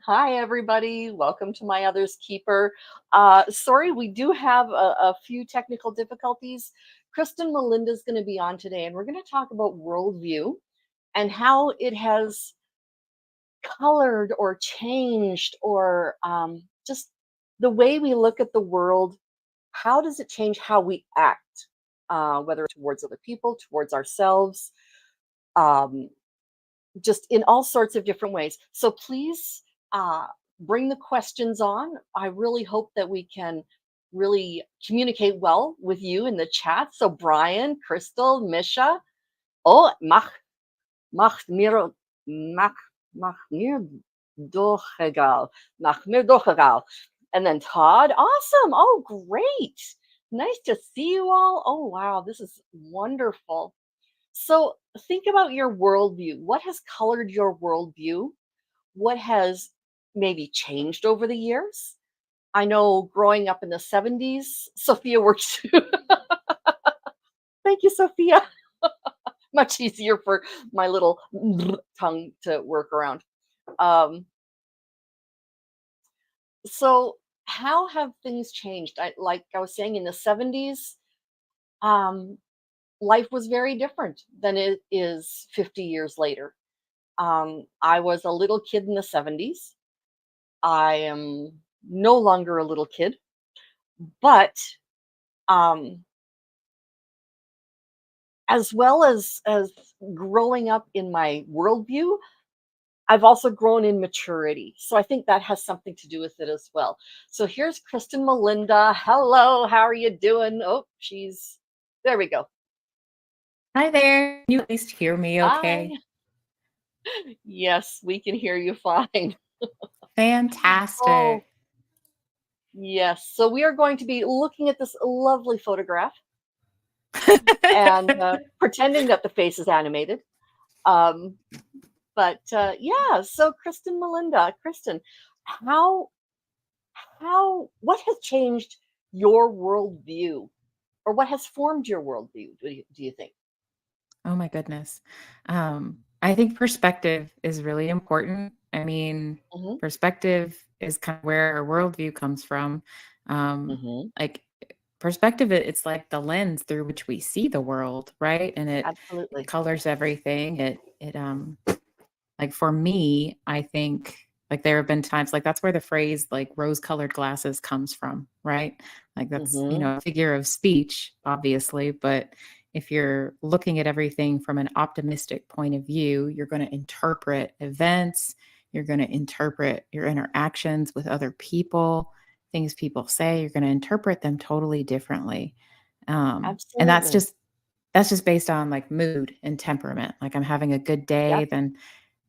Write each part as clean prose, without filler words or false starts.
Hi, everybody. Welcome to My Other's Keeper. Sorry, we do have a few technical difficulties. Kristen Melinda is going to be on today, and we're going to talk about worldview and how it has colored or changed or just the way we look at the world. How does it change how we act, whether it's towards other people, towards ourselves? Um, just in all sorts of different ways. So please uh, bring the questions on. I really hope that we can really communicate well with you in the chat. So Brian, Crystal, Misha, oh, mach mir, mach, mach mir doch egal, mach mir doch egal. And then Todd, awesome. Oh, great. Nice to see you all. Oh, wow. This is wonderful. So think about your worldview. What has colored your worldview? What has maybe changed over the years? I know growing up in the 70s, Sophia works. Thank you, Sophia. Much easier for my little tongue to work around. Um, so, how have things changed? Like I was saying, in the 70s, um, life was very different than it is 50 years later. I was a little kid in the 70s. I am no longer a little kid, but um, as well as growing up in my worldview, I've also grown in maturity. So I think that has something to do with it as well. So here's Kristen Melinda. Hello, how are you doing? Oh, she's there. We go. Hi there. Can you at least hear me Hi. okay? Yes, we can hear you fine. Oh, Fantastic. yes. So we are going to be looking at this lovely photograph and pretending that the face is animated. Um, but yeah, so Kristen Melinda, Kristen, how what has changed your worldview, or what has formed your worldview? Do you think? Oh my goodness. I think perspective is really important. I mean, Hmm. perspective is kind of where our worldview comes from. Hmm. Like perspective, it's like the lens through which we see the world, right? And it Absolutely. colors everything. It like for me, I think like there have been times like that's where the phrase like rose colored glasses comes from, right? Like that's, Hmm. a figure of speech, obviously, but if you're looking at everything from an optimistic point of view, you're going to interpret events, you're going to interpret your interactions with other people, things people say, you're going to interpret them totally differently. And Absolutely. that's just based on like mood and temperament. Like I'm having a good day, Yep. then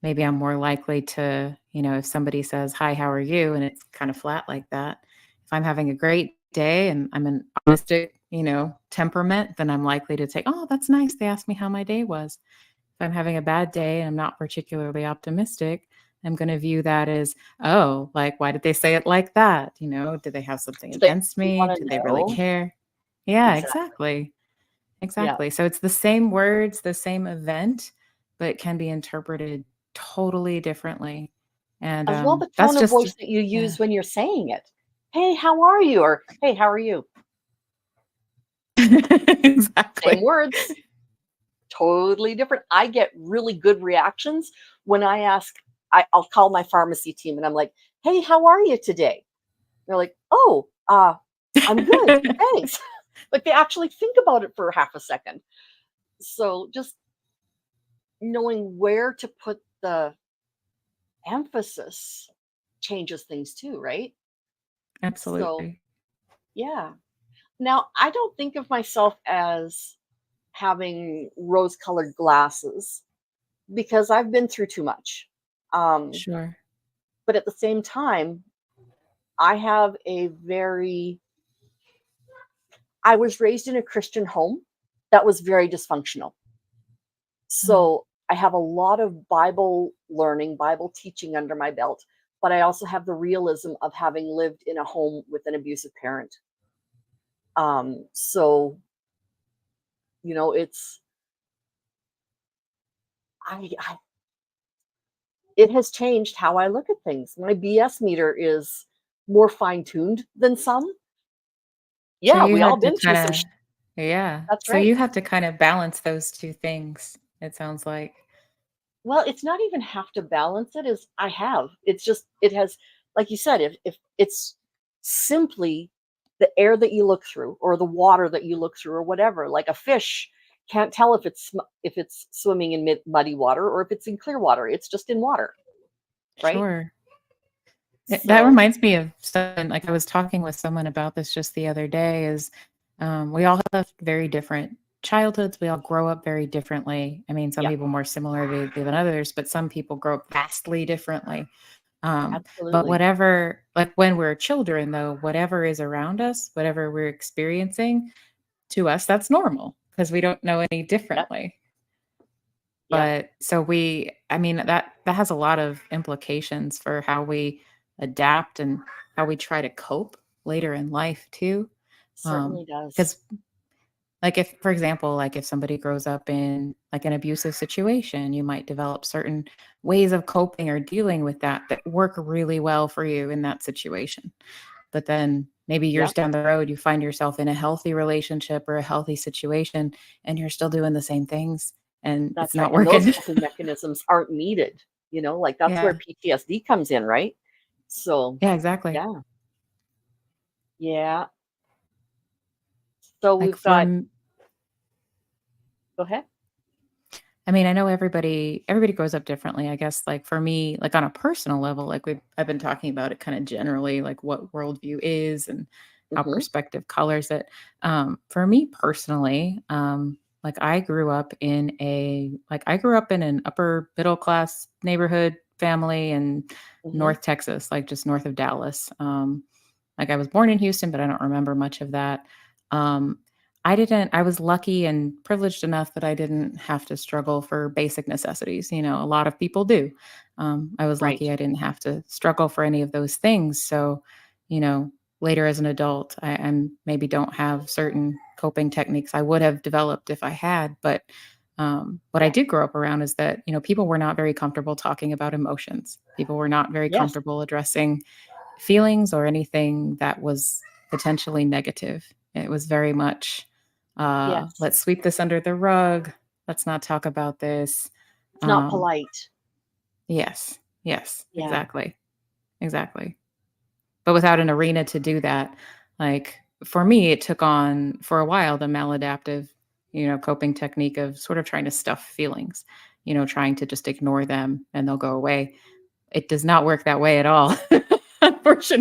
maybe I'm more likely to, if somebody says, "Hi, how are you?" and it's kind of flat like that. If I'm having a great day and I'm an optimistic, temperament, then I'm likely to take, "Oh, that's nice. They asked me how my day was." If I'm having a bad day and I'm not particularly optimistic, I'm going to view that as, "Oh, like, why did they say it like that? Do they have something Do they against really me? want to Do they really know? care?" Yeah, Exactly. exactly. Yeah. Exactly. So it's the same words, the same event, but can be interpreted totally differently. And As well, the tone that's of just, voice that you yeah, use when you're saying it. Hey, how are you? Or hey, how are you? Same exactly. words, totally different. I get really good reactions when I ask. I'll call my pharmacy team and I'm like, "Hey, how are you today?" They're like, "Oh, I'm good, thanks." Like they actually think about it for half a second. So just knowing where to put the emphasis changes things too, right? So Absolutely. yeah. Now I don't think of myself as having rose-colored glasses because I've been through too much. Um, Sure. but at the same time, I have a very I was raised in a Christian home that was very dysfunctional. Oh, So I have a lot of Bible learning, Bible teaching under my belt, but I also have the realism of having lived in a home with an abusive parent. So it's I it has changed how I look at things. My BS meter is more fine tuned than some. So Yeah, you we all had to been through some. kinda yeah. That's So right. you had to kind of balance those 2 things, it sounds like. Well, it's not even have to balance it as I have. It's just it has, like you said, if it's simply the air that you look through or the water that you look through or whatever, like a fish can't tell if it's swimming in muddy water or if it's in clear water. It's just in water, right? Sure. That So, reminds me of something like I was talking with someone about this just the other day is we all have very different childhoods. We all grow up very differently. I mean, some yeah, people more similarly than others, but some people grow up vastly differently. But absolutely. whatever, like when we're children, though, whatever is around us, whatever we're experiencing, to us, that's normal because we don't know any Yep, differently. yep, But so I mean, that has a lot of implications for how we adapt and how we try to cope later in life too. certainly does. Because like if, for example, like if somebody grows up in like an abusive situation, you might develop certain ways of coping or dealing with that work really well for you in that situation. But then maybe years Yep. down the road, you find yourself in a healthy relationship or a healthy situation, and you're still doing the same things and it's That's right. not And those working. coping mechanisms aren't needed, like that's where Yeah. PTSD comes in, right? So, Yeah, exactly. yeah. Yeah. So Like we've for got m go ahead. I mean, I know everybody grows up differently. I guess, like, for me, like, on a personal level, like, I've been talking about it kinda generally, like, what worldview is and how Mhm. perspective colors it. For me personally, like, I grew up in an upper middle class neighborhood family in Mhm. North Texas, like, just north of Dallas. Like, I was born in Houston, but I don't remember much of that. Um, I was lucky and privileged enough that I didn't have to struggle for basic necessities, a lot of people do. I was Right. lucky I didn't have to struggle for any of those things, so, you know, later as an adult, I maybe don't have certain coping techniques I would have developed if I had, but, what I Yeah. did grow up around is that, people were not very comfortable talking about emotions. People were not very Yes. comfortable addressing feelings or anything that was potentially negative. It was very much, Yes. let's sweep this under the rug. Let's not talk about this. It's not Um, polite. yes, yes, Yeah. exactly, exactly. But without an arena to do that, like for me, it took on for a while the maladaptive, coping technique of sort of trying to stuff feelings, trying to just ignore them and they'll go away. It does not work that way at all,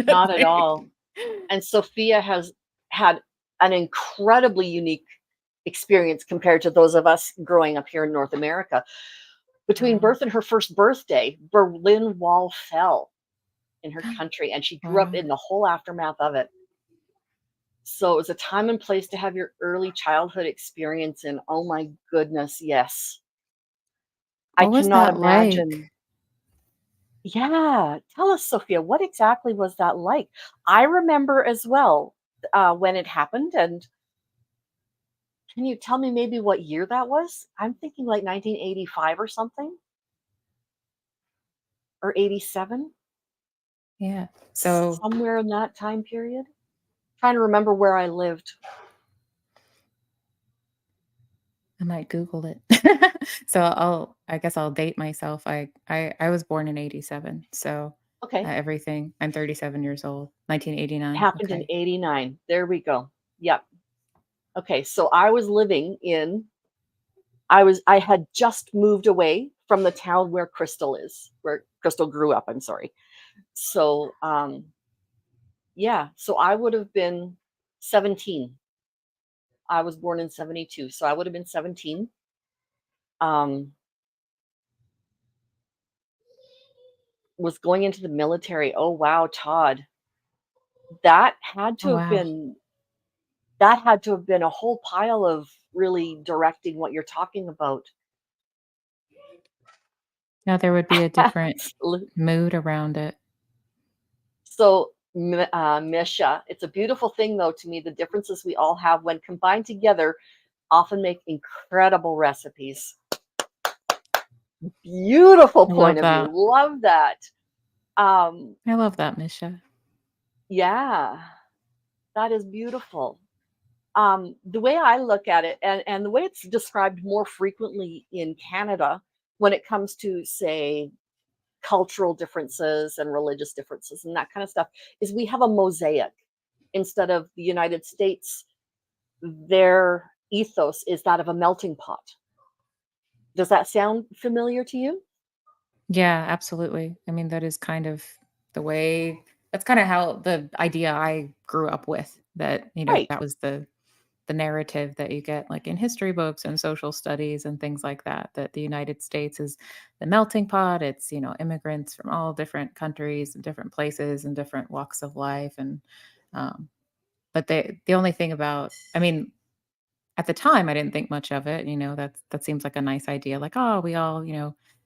Not at unfortunately. all. And Sophia has had an incredibly unique experience compared to those of us growing up here in North America. Between Wow. birth and her first birthday, Berlin Wall fell in her country, and she grew up Wow. in the whole aftermath of it. So it was a time and place to have your early childhood experience in. Oh my goodness, yes. I What was cannot that like? imagine. Yeah, tell us, Sophia, what exactly was that like? I remember as well, when it happened, and can you tell me maybe what year that was? I'm thinking like 1985 or something, or 87, Yeah. So somewhere in that time period. Trying to remember where I lived. I might Google it. So I guess I'll date myself. I was born in 87. So Okay, everything, I'm 37 years old. 1989. happened in Okay. 89. There we go. Yep. Okay, so I had just moved away from the town where Crystal is, where Crystal grew up, I'm sorry. So, yeah, so I would have been 17. I was born in 72, so I would have been 17. Um, was going into the military. Oh, wow, Todd. That had Oh to have wow. been that had to have been a whole pile of really directing what you're talking about. Now there would be a different Absolute mood around it. So, Misha, it's a beautiful thing, though, to me, the differences we all have when combined together often make incredible recipes. Beautiful I point love of view. that. Love that. Um, I love that, Misha. yeah, that is beautiful. The way I look at it, and the way it's described more frequently in Canada when it comes to, say, cultural differences and religious differences and that kind of stuff, is we have a mosaic instead of the United States. Their ethos is that of a melting pot. Does that sound familiar to you? Yeah, absolutely. I mean, that is kind of the way that's kind of how the idea I grew up with that, Right. that was the narrative that you get like in history books and social studies and things like that, that the United States is the melting pot. It's, immigrants from all different countries and different places and different walks of life. And um, but the only thing about, I mean, at the time, I didn't think much of it, that seems like a nice idea, like, "Oh, we all,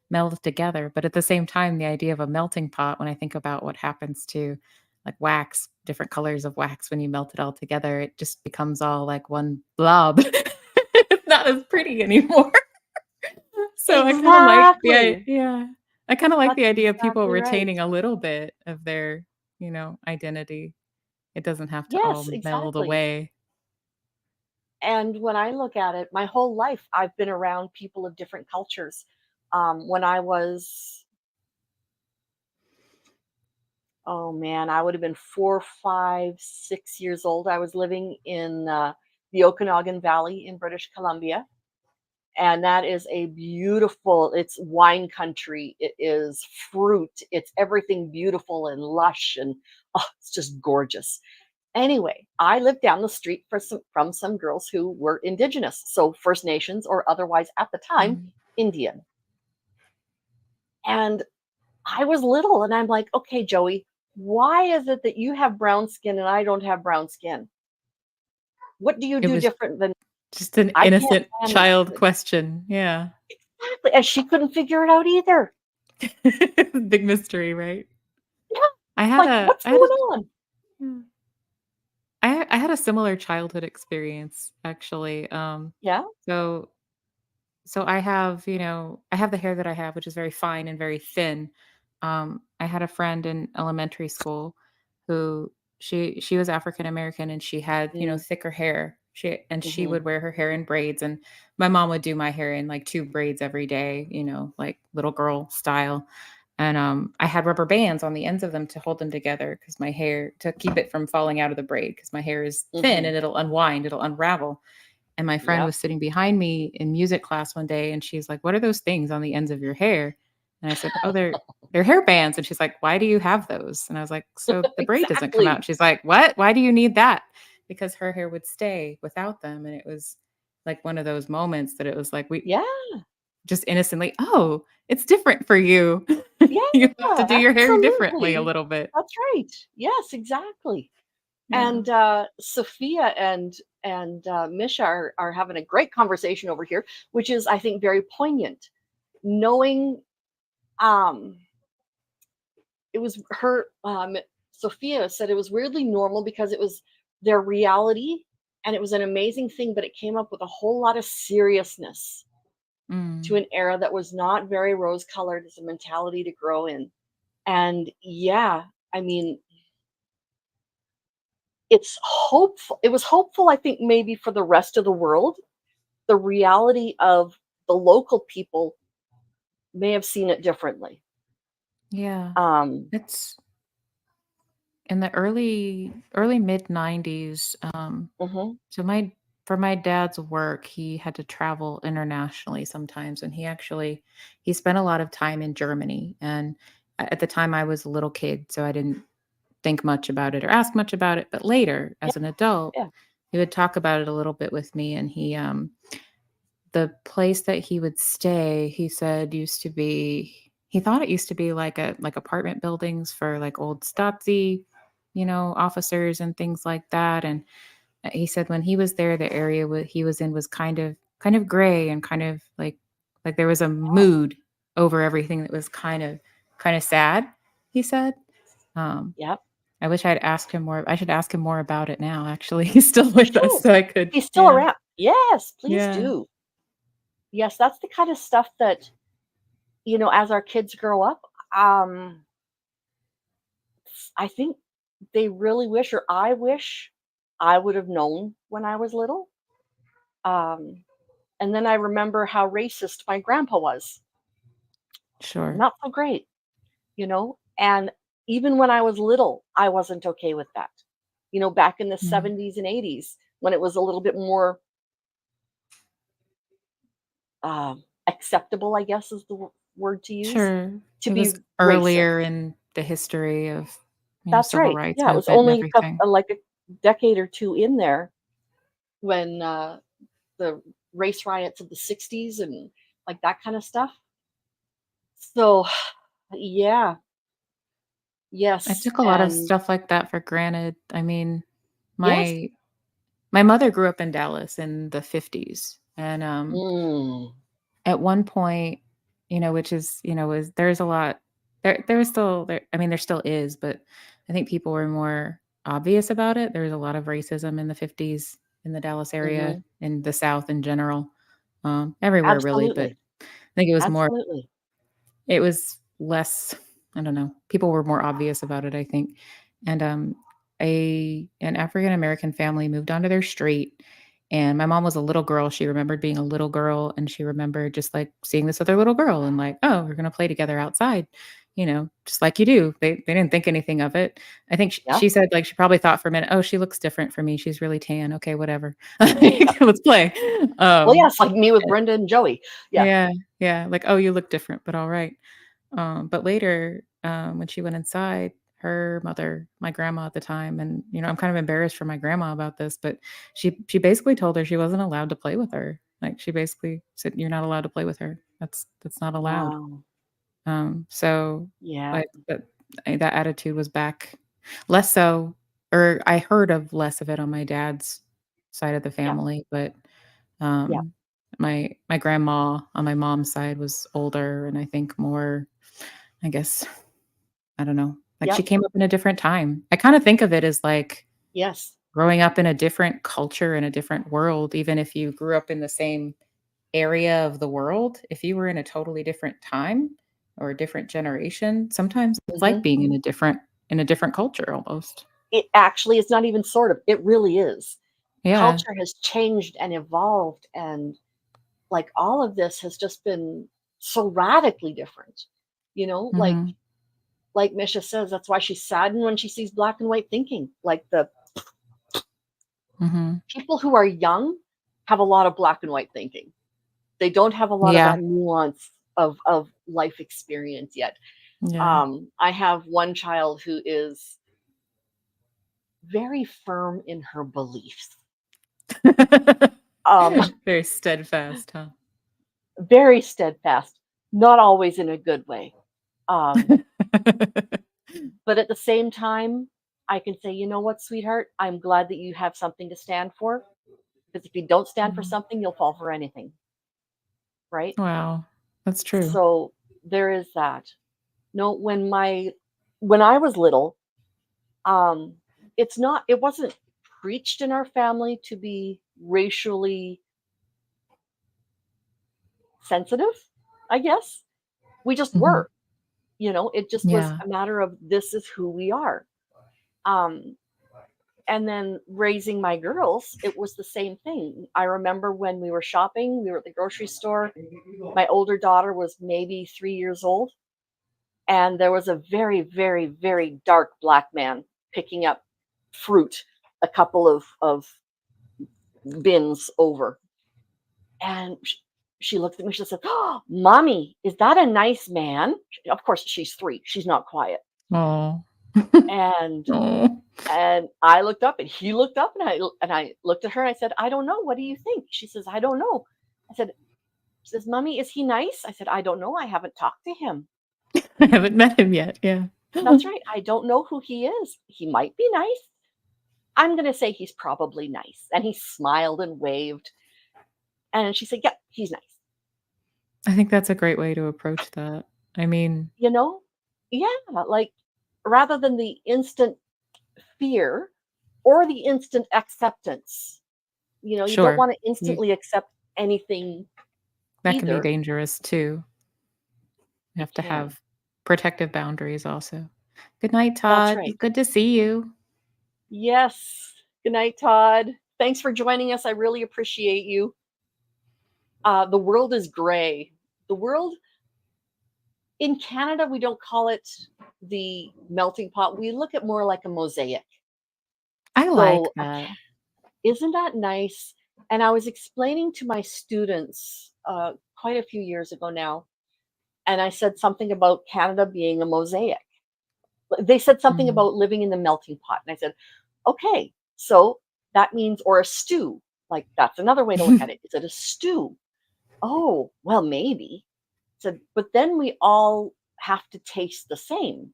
meld together," but at the same time, the idea of a melting pot, when I think about what happens to, like, wax, different colors of wax when you melt it all together, it just becomes all like one blob. It's not as pretty anymore. So I kinda like the I Exactly. yeah. I kinda like That's the idea of people exactly right. retaining a little bit of their, identity. It doesn't have to all Yes, meld exactly. away. And when I look at it, my whole life, I've been around people of different cultures. When I was, oh man, I would have been 4, 5, 6 years old. I was living in the Okanagan Valley in British Columbia. And that is a beautiful, it's wine country. It is fruit. It's everything beautiful and lush. And oh, it's just gorgeous. Anyway, I lived down the street from some girls who were indigenous, so First Nations or otherwise at the time Mm. Indian. And I was little and I'm like, okay, Joey, why is it that you have brown skin and I don't have brown skin? What do you It do was different than just an I can't innocent stand this child food? question, yeah. Exactly. And she couldn't figure it out either. Big mystery, right? Yeah. I had Like, a what's I had a going on? yeah. I had a similar childhood experience, actually, Yeah. so I have, I have the hair that I have, which is very fine and very thin. I had a friend in elementary school who she was African American and she had, Mm, thicker hair. She hmm. would wear her hair in braids and my mom would do my hair in like two braids every day, like little girl style. And I had rubber bands on the ends of them to hold them together because my hair to keep it from falling out of the braid because my hair is thin Hmm. and it'll unwind, it'll unravel. And my friend Yep. was sitting behind me in music class one day, and she's like, "What are those things on the ends of your hair?" And I said, "Oh, they're hair bands." And she's like, "Why do you have those?" And I was like, "So the braid doesn't come out." Exactly. She's like, "What? Why do you need that?" Because her hair would stay without them, and it was like one of those moments that it was like we Yeah. just innocently, "Oh, it's different for you. Yeah. You have to do your hair differently a Absolutely. little bit." That's right. Yes, exactly. Yeah. And Sophia and Misha are having a great conversation over here, which is, I think, very poignant. Knowing, um, it was her. Sophia said it was weirdly normal because it was their reality, and it was an amazing thing. But it came up with a whole lot of seriousness to Mm. an era that was not very rose colored as a mentality to grow in. And yeah, I mean, it's hopeful. It was hopeful, I think, maybe for the rest of the world. The reality of the local people may have seen it differently. Yeah. Um, It's in the early mid 90s. mhm, So for my dad's work, he had to travel internationally sometimes, and he spent a lot of time in Germany. And at the time, I was a little kid, so I didn't think much about it or ask much about it. But later, yeah, as an adult, yeah, he would talk about it a little bit with me, and the place that he would stay, he said used to be. He thought it used to be like apartment buildings for like old Stasi, officers and things like that. And he said when he was there, the area he was in was kind of gray and kind of like there was a mood over everything that was kind of sad. He said, um, yep. "I wish I'd asked him more. I should ask him more about it now. Actually, he's still You with us, should. so I could. He's still Yeah, around. Yes, please yeah, do. Yes, that's the kind of stuff that as our kids grow up, um, I think they really wish, or I wish I would have known when I was little. Um, and then I remember how racist my grandpa was. Sure. Not so great, and even when I was little, I wasn't okay with that. Back in the Mm. 70s and 80s when it was a little bit more acceptable, I guess is the word to use, Sure. to It was be racist. earlier in the history of, That's civil right. rights Yeah, it was movement and only everything. like a decade or two in there when the race riots of the 60s and like that kind of stuff. So, yeah, I yes, took a lot of and stuff like that for granted. I mean, yes. my my mother grew up in Dallas in the '50s, and, Mm, at one point, which is, was there's a lot there was still there I mean, there still is, but I think people were more obvious about it. There was a lot of racism in the '50s in the Dallas area, mhm. in the South in general, everywhere really, but Absolutely, I think absolutely. it was less, I don't know, people were more obvious about it, I think, and, an African American family moved onto their street, and my mom was a little girl. She remembered being a little girl, and she remembered just, like, seeing this other little girl and like, "Oh, we're gonna play together outside," just like you do. They didn't think anything of it. I think Yeah. she said, like, she probably thought for a minute, "Oh, she looks different for me. She's really tan. Okay, whatever. Let's play." Well, Um, yes, like me with Brenda and Joey. Yeah. yeah, yeah, like, "Oh, you look different, but alright." But later, when she went inside, her mother, my grandma at the time, and I'm kind of embarrassed for my grandma about this, but she basically told her she wasn't allowed to play with her. Like she basically said, "You're not allowed to play with her. That's not allowed." Wow. So Yeah. like that attitude was back less so, or I heard of less of it on my dad's side of the Yeah. family, but Yeah. um, my grandma on my mom's side was older and I think more, I guess, I don't know, like she Yep. came up in a different time. I kinda think of it as like Yes. growing up in a different culture, in a different world, even if you grew up in the same area of the world, if you were in a totally different time or a different generation, sometimes it's like Mhm. being in a different culture almost. It actually it's not even sort of, it really is. Yeah. Culture has changed and evolved, and, like, all of this has just been so radically different, you know? Like Mhm. like Misha says, that's why she's saddened when she sees black and white thinking. Like, the Mhm. people who are young have a lot of black and white thinking. They don't have a lot of Yeah. that nuance of life experience yet. Yeah. I have one child who is very firm in her beliefs. Um, Very steadfast, huh? very steadfast, not always in a good way. Um, but at the same time, I can say, you know what, sweetheart, I'm glad that you have something to stand for. Because if you don't stand for Mm. something, you'll fall for anything, right? Wow. That's true. So there is that. No, when I was little, um, it wasn't preached in our family to be racially sensitive, I guess. We just Mhm. were, it just was Yeah. a matter of this is who we are. Um, and then raising my girls, it was the same thing. I remember when we were shopping, we were at the grocery store. My older daughter was maybe 3 years old, and there was a very, very, very dark black man picking up fruit a couple of bins over. And she looked at me, she said, "Oh, Mommy, is that a nice man?" Of course, she's 3, she's not quiet. Oh. And Oh. and I looked up and he looked up, and I looked at her and I said, "I don't know. What do you think?" She says, "I don't know." I said, she says, "Mommy, is he nice?" I said, "I don't know. I haven't talked to him." I haven't met him yet, yeah. That's right. I don't know who he is. He might be nice. I'm going to say he's probably nice. And he smiled and waved. And she said, "Yeah, he's nice." I think that's a great way to approach that. I mean, You know? Yeah, like, rather than the instant fear or the instant acceptance. You don't sure, want to you instantly accept anything that can be either. dangerous too. You You have to can. have protective boundaries also. Good night, That's Todd. right. Good to see you. Yes. Good night, Todd. Thanks for joining us. I really appreciate you. The world is gray. The world in Canada, we don't call it the melting pot. We look at more like a mosaic. I like So, that. isn't that nice? And I was explaining to my students quite a few years ago now, and I said something about Canada being a mosaic. They said something Mm. about living in the melting pot. And I said, okay, so that means, or a stew. Like, that's another way to look at it. Is it a stew? Oh, well, maybe. Said, but then we all have to taste the same.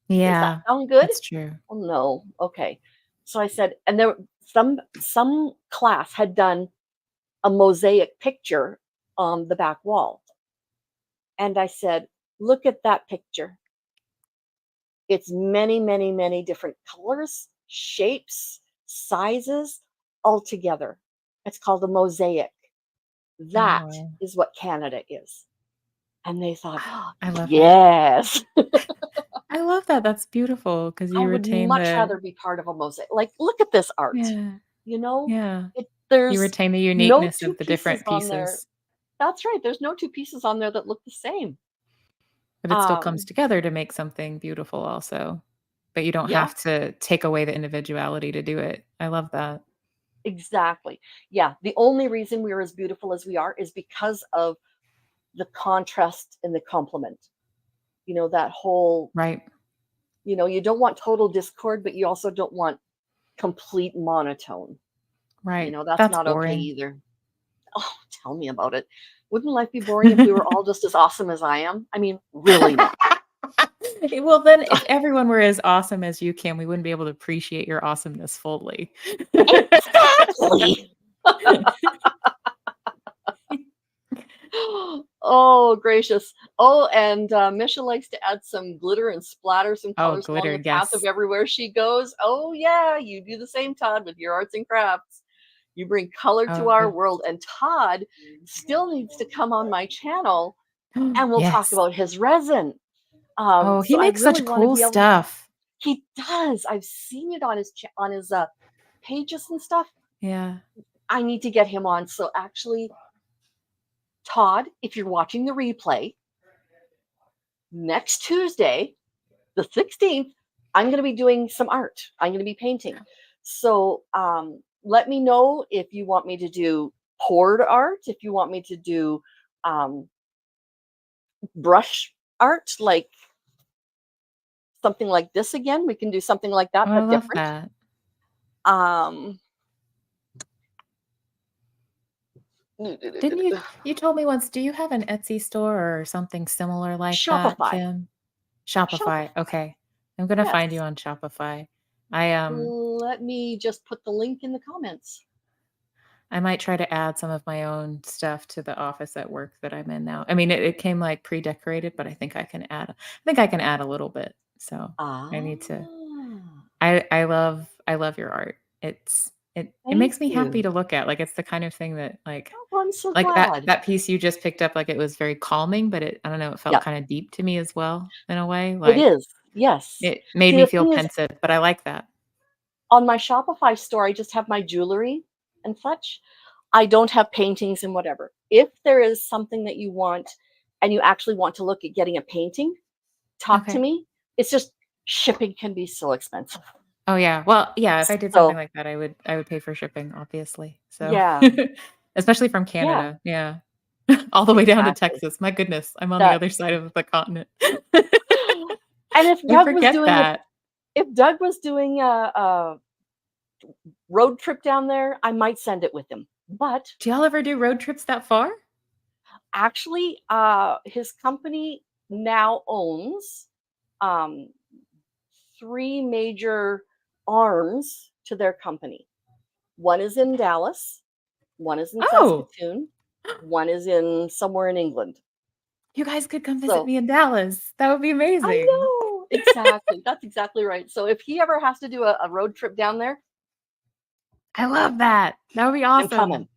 Does that Yeah, sound good? that's true. Oh no. Okay. So I said, and there some class had done a mosaic picture on the back wall. And I said, look at that picture. It's many, many, many different colors, shapes, sizes, all together. It's called a mosaic. Oh, That wow. is what Canada is. And they thought, oh, I love that. yes, I love that. That's beautiful because I you would retain much the rather be part of a mosaic. Like, look at this art. yeah, You know, yeah. You there's retain the no uniqueness two of the pieces different on there. pieces, That's right. There's no two pieces on there that look the same. but it still comes Um, together to make something beautiful also. But you don't yeah, have to take away the individuality to do it. I love that. exactly. Yeah. The only reason we're as beautiful as we are is because of the contrast and the complement. That whole, Right, you don't want total discord, but you also don't want complete monotone. right. That's That's not okay boring. either. Oh, tell me about it. Wouldn't life be boring if we were all just as awesome as I am? I mean, really now. Well, then if everyone were as awesome as you can, we wouldn't be able to appreciate your awesomeness fully. Exactly. Oh, gracious. Oh, and Misha likes to add some glitter and splatter some Oh, colors along glitter, the path of yes. everywhere she goes. Oh, yeah, you do the same, Todd, with your arts and crafts. You bring color to Oh, our good. world. And Todd still needs to come on my channel and we'll talk Yes. about his resin. Oh, he So I makes really such want to cool be able. stuff. He does. I've seen it on his pages and stuff. Yeah. I need to get him on. So actually, Todd, if you're watching the replay, next Tuesday, the 16th, I'm going to be doing some art. I'm going to be painting. So let me know if you want me to do poured art, if you want me to do um, brush art, like something like this again. We can do something like that, Oh, I but love different. that. Um, Didn't you told me once, do you have an Etsy store or something similar like that, Shopify. Kim? Shopify. Shopify. Okay. I'm gonna find you Yes. on Shopify. I Let me just put the link in the comments. I might try to add some of my own stuff to the office at work that I'm in now. I mean, it came like pre-decorated, but I think I can add a little bit. So I Ah, need to I love your art. It thank makes me happy you. to look at. Like it's the kind of thing that Oh, I'm so like that glad. that piece you just picked up, like it was very calming, but I don't know, it felt Yeah, kind of deep to me as well in a way. it Like is. Yes. it made See, me the feel thing is, pensive, but I like that. on my Shopify store, I just have my jewelry and such. I don't have paintings and whatever. If there is something that you want and you actually want to look at getting a painting, talk to Okay. me. It's just shipping can be so expensive. Oh, yeah. Well, yeah, if I did something So, like that, I would pay for shipping, obviously. So, yeah, especially from yeah, Canada. Yeah. All the way down to exactly. Texas. My goodness, I'm on the That other side of the continent. and if I Doug was forget doing that. a road trip down there, I might send it with him. But Do y'all ever do road trips that far? actually, his company now owns um, three major arms to their company. One is in Dallas, one is in Oh, Saskatoon, one is in somewhere in England. you guys could come visit So me in Dallas. That would be I amazing. know exactly. That's exactly right. So if he ever has to do a road trip down there, I love that. That would be I'm coming. awesome.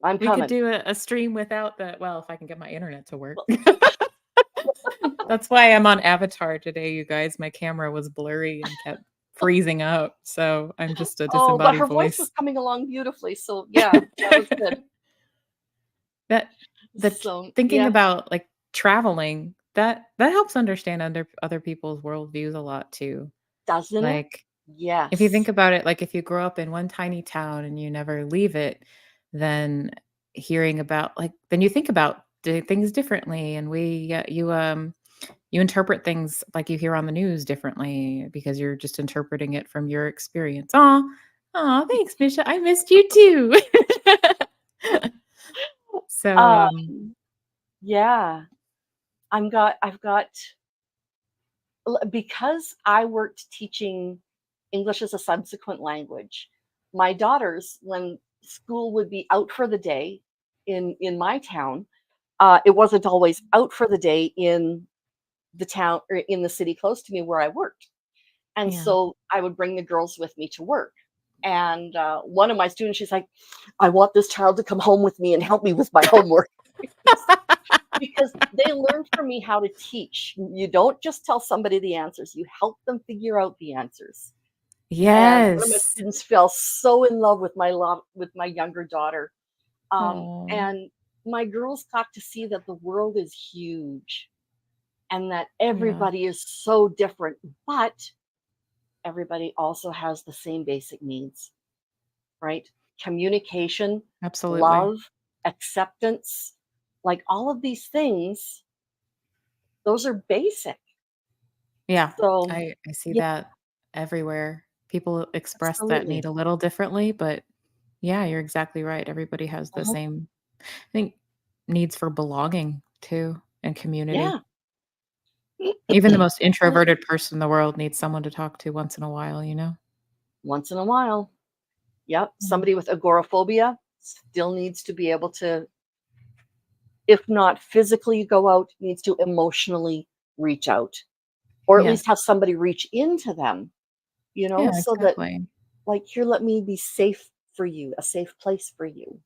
I'm We could coming. do a stream without the well, if I can get my internet to work. That's why I'm on Avatar today, you guys. My camera was blurry and kept freezing up, so I'm just a Oh, but disembodied her voice was voice. coming along beautifully. So yeah, that was good. That the So thinking yes, about, like, traveling, that helps understand other people's worldviews a lot too. doesn't it? Like, if you think Yes. about it, like, if you grow up in one tiny town and you never leave it, then hearing about then you think about doing things differently, and you interpret things like you hear on the news differently because you're just interpreting it from your experience. Aw. Aw, thanks, Misha. I missed you too. So, Um, yeah. I've got because I worked teaching English as a subsequent language. My daughters, when school would be out for the day in my town, it wasn't always out for the day in the town or in the city close to me where I worked. And yeah. so I would bring the girls with me to work. And one of my students, she's like, I want this child to come home with me and help me with my homework. Because they learn from me how to teach. You don't just tell somebody the answers, you help them figure out the answers. And one of my Yes. students fell so in love with my younger daughter. Oh, And my girls got to see that the world is huge and that yeah, everybody is so different, but everybody also has the same basic needs, right? Communication, absolutely. love, acceptance, like all of these things, those are basic. Yeah, So, I see yeah, that everywhere. People express that need absolutely. a little differently, but yeah, you're exactly right. Everybody has the Mhm. same, I think, needs for belonging too and Yeah, community. Even the most absolutely. introverted person in the world needs someone to talk to once in a while, you know? Once in a while. Yep. Mm. Somebody with agoraphobia still needs to be able to, if not physically go out, needs to emotionally reach out, or at Yes. least have somebody reach into them, Yeah, so that, exactly. like, here, let me be safe for you, a safe place for you,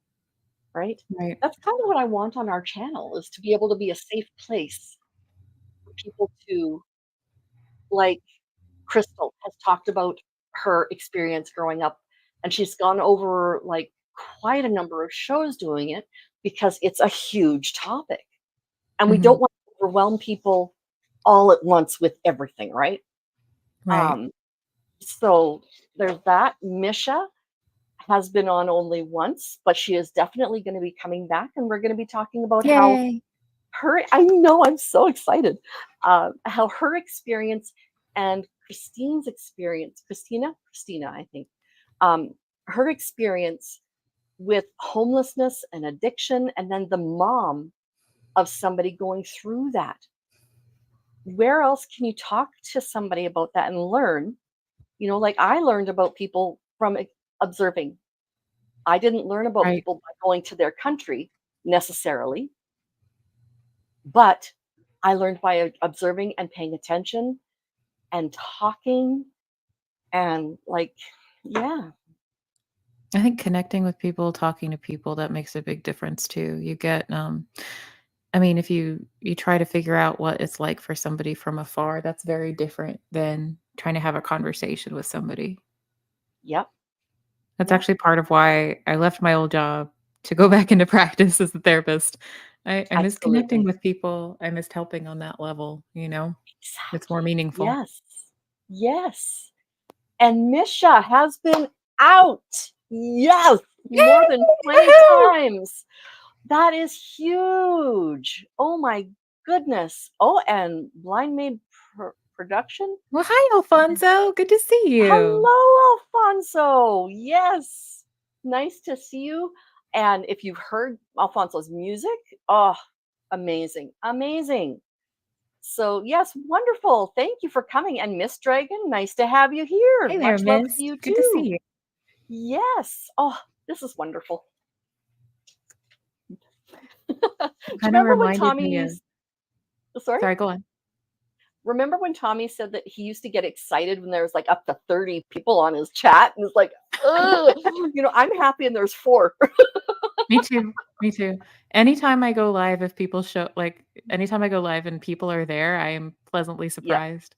right? Right. That's kind of what I want on our channel is to be able to be a safe place for people to, like, Crystal has talked about her experience growing up, and she's gone over, like, quite a number of shows doing it because it's a huge topic, and we Mhm. don't want to overwhelm people all at once with everything, right? Right. Um, so there's that. Misha has been on only once, but she is definitely gonna be coming back, and we're gonna be talking about how Yay. her I know, I'm so excited. How her experience and Christine's experience Christina, I think, um, her experience with homelessness and addiction, and then the mom of somebody going through that. Where else can you talk to somebody about that and learn? Like I learned about people from observing. I didn't learn about Right. people by going to their country necessarily, but I learned by observing and paying attention and talking and, like, yeah, I think connecting with people, talking to people, that makes a big difference too. You get, I mean, if you try to figure out what it's like for somebody from afar, that's very different than trying to have a conversation with somebody. yep, That's yep, actually part of why I left my old job to go back into practice as a therapist. I missed connecting absolutely. with people. I missed helping on that level, you know? It's more Exactly. meaningful. Yes. Yes. And Misha has been out. Yes, more than 20 Woohoo! times. That is huge. Oh my goodness. Oh, and Blind Maid Production? Well, hi, Alfonso. Good to see you. Hello, Alfonso. Yes. Nice to see you. And if you've heard Alfonso's music, oh, amazing. Amazing. So, yes, wonderful. Thank you for coming. And Miss Dragon, nice to have you here. Hey there, Much love to miss. you Good to see too. you. Yes. Oh, this is wonderful. Do you Kinda remember when reminded me of sorry? sorry, go on. Remember when Tommy said that he used to get excited when there was like up to 30 people on his chat and it's like, ugh, I'm happy and there's four. Me too. Me too. Anytime I go live, if people show like, anytime I go live and people are there, I am pleasantly Yep, surprised.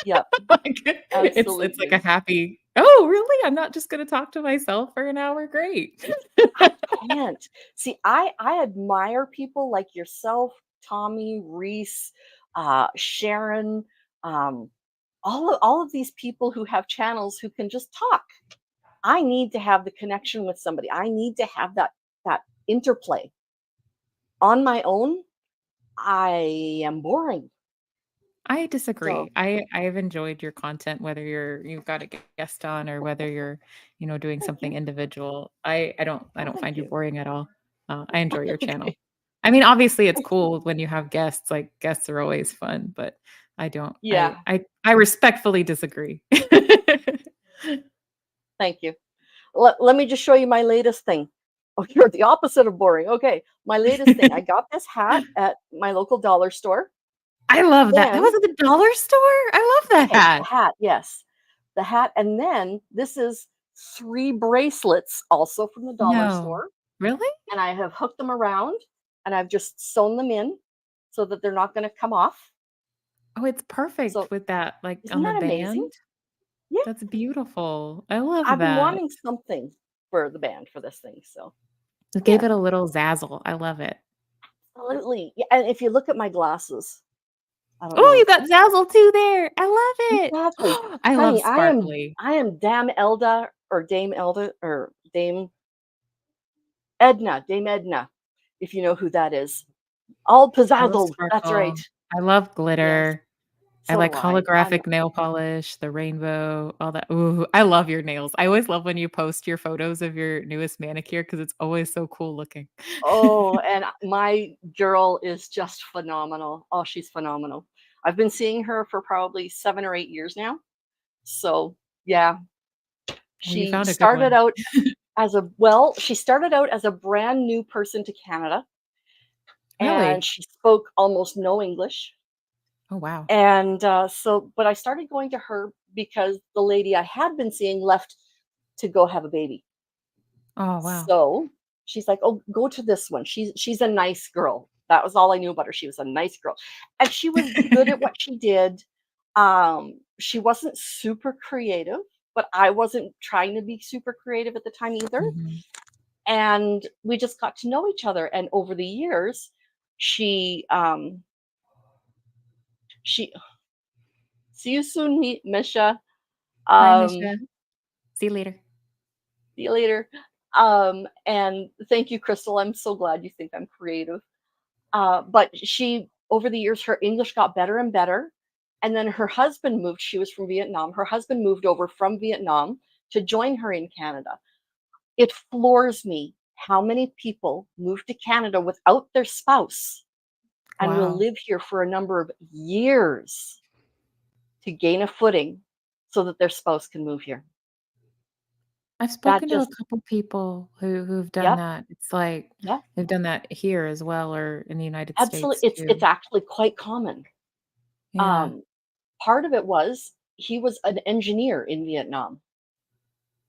yep, Like, it's like a absolutely. happy, "Oh, really? I'm not just gonna talk to myself for an hour? Great." I can't. See, I admire people like yourself, Tommy, Reese, Sharon, um, all of these people who have channels who can just talk. I need to have the connection with somebody. I need to have that interplay. On my own, I am boring. I So disagree. I've enjoyed your content, whether you've got a guest on or whether you're, doing thank something you. individual. I Oh, don't thank find you you. boring at all. I enjoy your channel. Okay. I mean, obviously it's cool when you have guests, like guests are always fun, but I don't Yeah, I respectfully disagree. thank you. Let me just show you my latest thing. Oh, you're the opposite of boring. Okay, my latest thing. I got this hat at my local dollar store. I love that. That was Then, at the dollar store? I love that okay, the hat. hat, yes. The hat, and then this is 3 bracelets also from the dollar No. store, Really? and I have hooked them around, and I've just sewn them in so that they're not gonna come off. Oh, it's perfect So, with that, like, isn't on the that amazing? band. Yeah, That's beautiful. I love I've been that. wanting something for the band for this thing, so It yeah, gave it a little zazzle. I love it. absolutely. Yeah, and if you look at my glasses, I don't Oh, know. you got zazzle too there. I love it. Exactly. I love Honey, sparkly. I am Dame Elda or Dame Edna, if you know who that is. All I love pizzazzled. That's right. sparkle. I love Yes. glitter. I So like do I. I'm holographic nail polish, the rainbow, all that. Ooh, I love your nails. I always love when you post your photos of your newest manicure because it's always so cool looking. oh, and my girl is just phenomenal. Oh, she's phenomenal. I've been seeing her for probably 7 or 8 years now. So, yeah, Well, you she found a good started one. out she started out as a brand new person to Canada, and Really? she spoke almost no English. Oh, wow. And but I started going to her because the lady I had been seeing left to go have a baby. Oh, wow. So she's like, "Oh, go to this one. She's a nice girl." That was all I knew about her. She was a nice girl, and she was good at what she did. She wasn't super creative, but I wasn't trying to be super creative at the time either. Mhm. And we just got to know each other. And over the years, she she see you soon, Misha. Bye, Um, Misha. See you later. See you later. And thank you, Crystal. I'm so glad you think I'm creative. But she, over the years, her English got better and better. And then her husband moved. She was from Vietnam. Her husband moved over from Vietnam to join her in Canada. It floors me how many people move to Canada without their spouse and will Wow. live here for a number of years to gain a footing so that their spouse can move here. I've That spoken to a just, couple people who've done yep, that. It's like yep. they've done that here as well or in the United Absolutely, States it's too. actually quite common. Yeah. Um, Part of it was he was an engineer in Vietnam,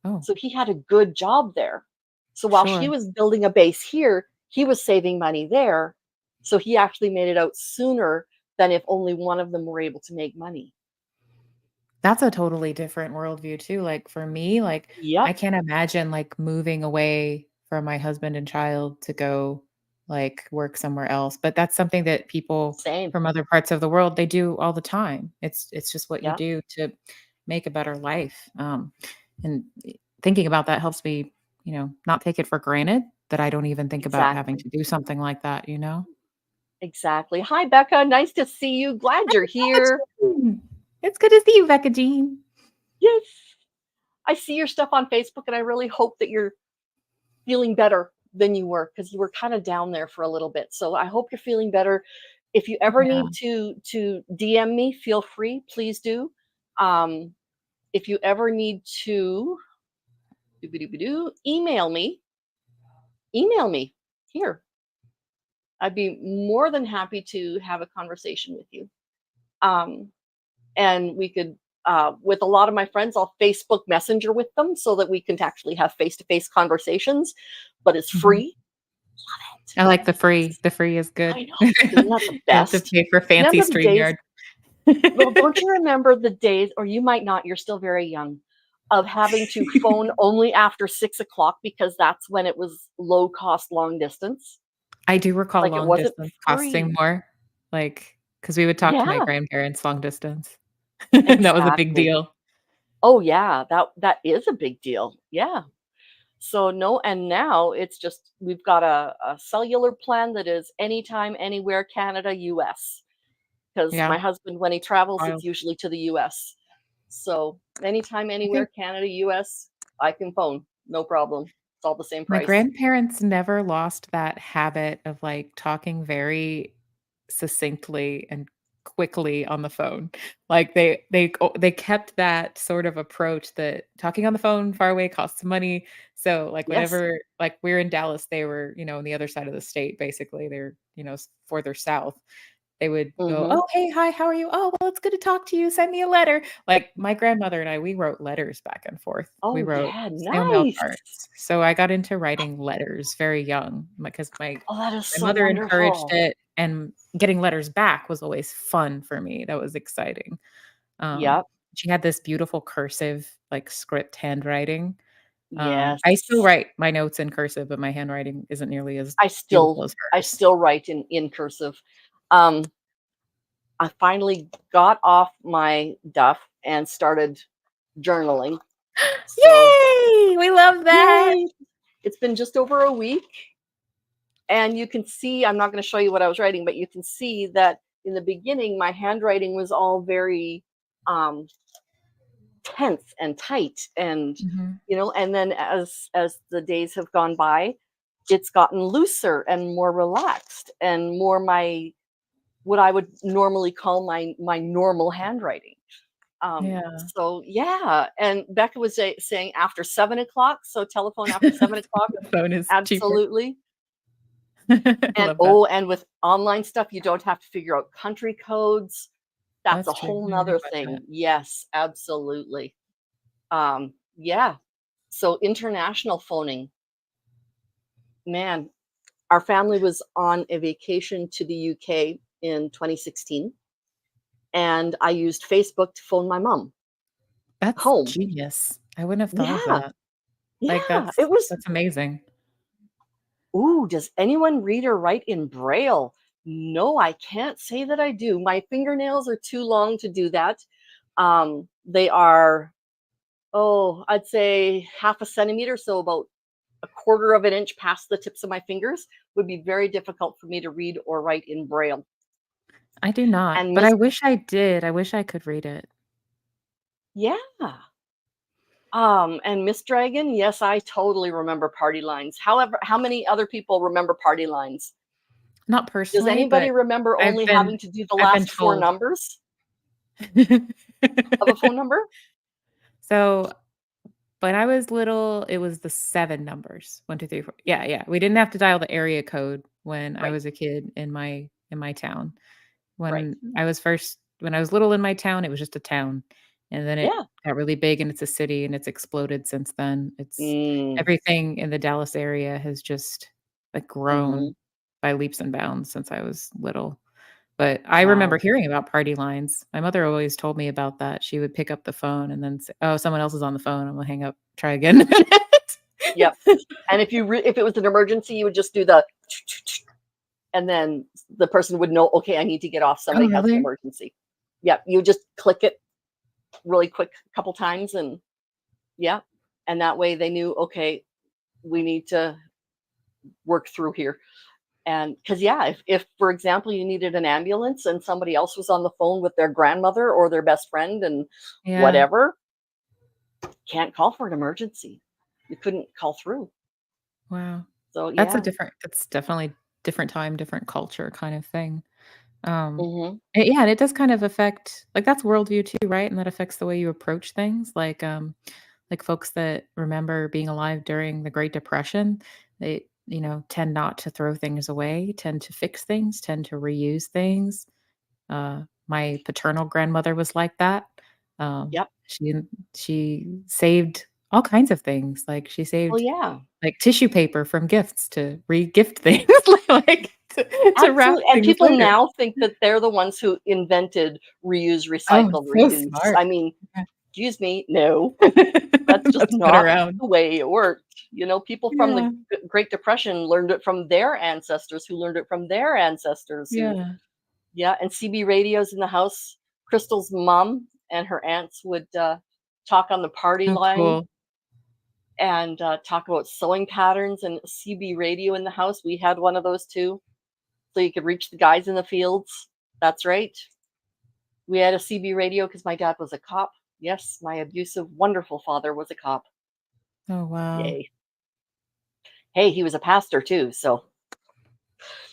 Oh, so he had a good job there. So while she sure. was building a base here, he was saving money there. So he actually made it out sooner than if only one of them were able to make money. That's a totally different worldview too. Like for me, like I Yep, can't imagine like moving away from my husband and child to go like work somewhere else. But that's something that people same. from other parts of the world they do all the time. It's just what you Yep, do to make a better life. And thinking about that helps me, not take it for granted that I don't even think about having exactly. to do something like that. Exactly. Hi, Becca. Nice to see you. Glad Hi, you're Becca here. Jean. It's good to see you, Becca Jean. Yes. I see your stuff on Facebook and I really hope that you're feeling better than you were because you were kind of down there for a little bit. So I hope you're feeling better. If you ever Yeah. need to DM me, feel free, please do. Um, if you ever need to email me, email me here. I'd be more than happy to have a conversation with you. Um, and we could with a lot of my friends, I'll Facebook Messenger with them so that we can actually have face to face conversations, but it's Mhm. free. I like the free. The free is good. I know. You Isn't that the have to best? pay for fancy Remember the days StreamYard. well, don't you remember the days, or you might not, you're still very young, of having to phone only after 6 o'clock because that's when it was low cost long distance? I do recall Like, it long wasn't distance costing free. more, like, because we would talk to my Yeah, grandparents long distance. That was a big exactly. deal. Oh, yeah, that is a big deal. Yeah. So, no, and now it's just we've got a cellular plan that is anytime, anywhere, Canada, US. Because Yeah, my husband, when he travels, it's wild. usually to the US. So, anytime, I anywhere, think Canada, US, I can phone, no problem. It's all the same my price. grandparents never lost that habit of, like, talking very succinctly and quickly on the phone. Like, they kept that sort of approach that talking on the phone far away costs money. So, like, Yes. whenever like, we're in Dallas, they were, on the other side of the state, basically. They're, further south. They would go, Mhm. "Oh, hey, hi, how are you? Oh, well, it's good to talk to you. Send me a letter." Like, my grandmother and I, we wrote letters back and forth. We Oh, wrote yeah, snail mail nice. cards. So I got into writing letters very young because my Oh, that is my so mother encouraged wonderful. it, and getting letters back was always fun for me. That was exciting. Um, Yep. she had this beautiful cursive, like, script handwriting. I still Yes. write my notes in cursive, but my handwriting isn't nearly as I beautiful still as I hers. still write in cursive. Um, I finally got off my duff and started journaling. So, Yay! We love that. yay! It's been just over a week, and you can see I'm not gonna show you what I was writing, but you can see that in the beginning, my handwriting was all very, um, tense and tight and, Mhm. and then as the days have gone by, it's gotten looser and more relaxed and more my what I would normally call my normal handwriting. Yeah. So yeah, and Becca was saying after 7 o'clock, so telephone after 7 o'clock, The phone is cheaper. absolutely. I And love that. oh, and with online stuff, you don't have to figure out country codes. That's a That's true. whole I didn't think nother about that. thing. Yes, absolutely. Yeah. So international phoning, man, our family was on a vacation to the UK in 2016, and I used Facebook to phone my mom That's home. genius. I wouldn't have thought of Yeah, that. Like, yeah. that's It was that's amazing. ooh, does anyone read or write in Braille? No, I can't say that I do. My fingernails are too long to do that. They are, oh, I'd say half a centimeter, so about a quarter of an inch past the tips of my fingers would be very difficult for me to read or write in Braille. I do not, And but I Miss, wish I did. I wish I could read it. yeah. And Miss Dragon, yes, I totally remember party lines. However, how many other people remember party lines? Not Does personally, anybody but remember I've only been having to do the I've been last four told. numbers of a phone number? So, when I was little, it was the 7 numbers. 1, 2, 3, 4. Yeah, yeah. We didn't have to dial the area code when I Right, was a kid in my town. right. When I was little in my town, it was just a town, and then it Yeah. got really big and it's a city, and it's exploded since then. It's Mm, everything in the Dallas area has just, like, mhm. grown by leaps and bounds since I was little. But I remember Wow. hearing about party lines. My mother always told me about that. She would pick up the phone and then say, "Oh, someone else is on the phone. I'm gonna hang up. Try again in a Yep. minute." And if it was an emergency, you would just do the and then the person would know, "Okay, I need to get off. Oh, Somebody has an really? emergency." Yep, you just click it really quick a couple times and yeah, and that way they knew, "Okay, we need to work through here." And because yeah, if for example you needed an ambulance and somebody else was on the phone with their grandmother or their best friend and Yeah. whatever, can't call for an emergency. You couldn't call through. Wow. So yeah. That's definitely different time, different culture kind of thing. Hmm. Yeah, and it does kind of affect, like, that's worldview too, right? And that affects the way you approach things. Like folks that remember being alive during the Great Depression, they, tend not to throw things away, tend to fix things, tend to reuse things. My paternal grandmother was like that. Yep. She saved all kinds of things. Like, she Well, saved, yeah. like, tissue paper from gifts to re-gift things, like, to wrap Absolutely, and things people later. now think that they're the ones who invented reuse, Oh, recycle, so reduce. smart. I mean, Yeah. excuse me, no, that's just That's been not around. the way it worked. People from the Yeah, Great Depression learned it from their ancestors, who learned it from their ancestors, who yeah. yeah, and CB radios in the house. Crystal's mom and her aunts would, talk on the party Oh, line cool. and, talk about sewing patterns, and CB radio in the house. We had one of those too, so you could reach the guys in the fields. That's right. We had a CB radio because my dad was a cop. Yes, my abusive, wonderful father was a cop. Oh, wow. Yay. Hey, he was a pastor too. So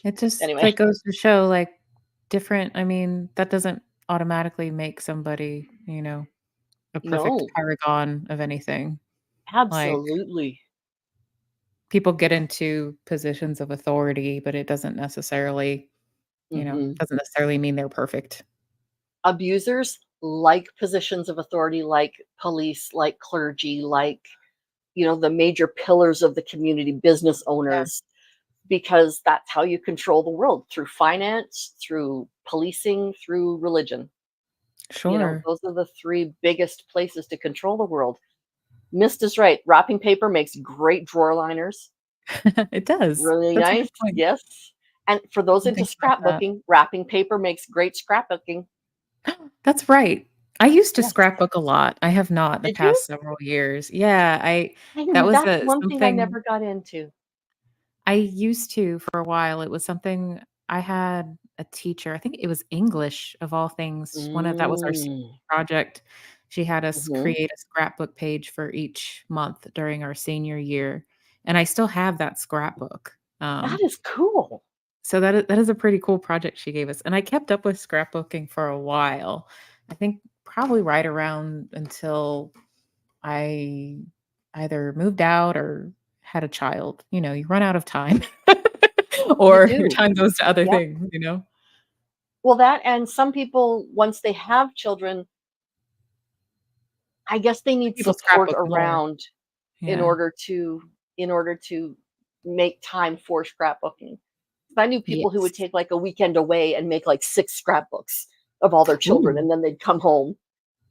It just, anyway, like, goes to show, like, different I mean, that doesn't automatically make somebody, a perfect no, paragon of anything. Like, absolutely. people get into positions of authority, but it Hmm. doesn't necessarily mean they're perfect. Abusers like positions of authority, like police, like clergy, like, the major pillars of the community, business Yeah, owners, because that's how you control the world through finance, through policing, through religion. sure. Those are the three biggest places to control the world. Mist is right. Wrapping paper makes great drawer liners. It does. Really That's a nice. good point. Yes. And for those Didn't into think about that. scrapbooking, wrapping paper makes great scrapbooking. That's right. I used to Yes. scrapbook a lot. I have not the Did you? past several years. Yeah, I that was That's one thing I something never got into. I used to for a while. It was something I had a teacher, I think it was English of all things, one of that was our senior Mm. project. She had us Mhm. create a scrapbook page for each month during our senior year, and I still have that scrapbook. That is cool. So that is a pretty cool project she gave us, and I kept up with scrapbooking for a while. I think probably right around until I either moved out or had a child. You run out of time You or your do. time goes to other Yep. things. Well, that and some people, once they have children, I guess they need People support scrapbook more. around in Yeah. order to make time for scrapbooking. I knew people who would Yes. take, like, a weekend away and make, like, 6 scrapbooks of all their children, Ooh, and then they'd come home,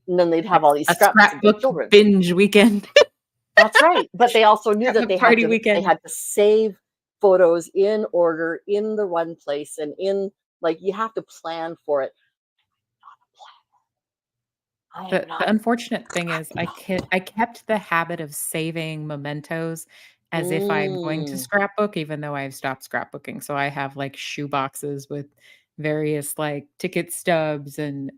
and then they'd like have all these a scrapbooks of their scrapbook children. binge weekend. That's right, but they also knew that Scrapbook party they weekend. had to save photos in order, in the one place, and you have to plan for it. I am The not. unfortunate thing is I kept the habit of saving mementos as if I'm going to Mm, scrapbook, even though I've stopped scrapbooking. So I have, like, shoe boxes with various, like, ticket stubs and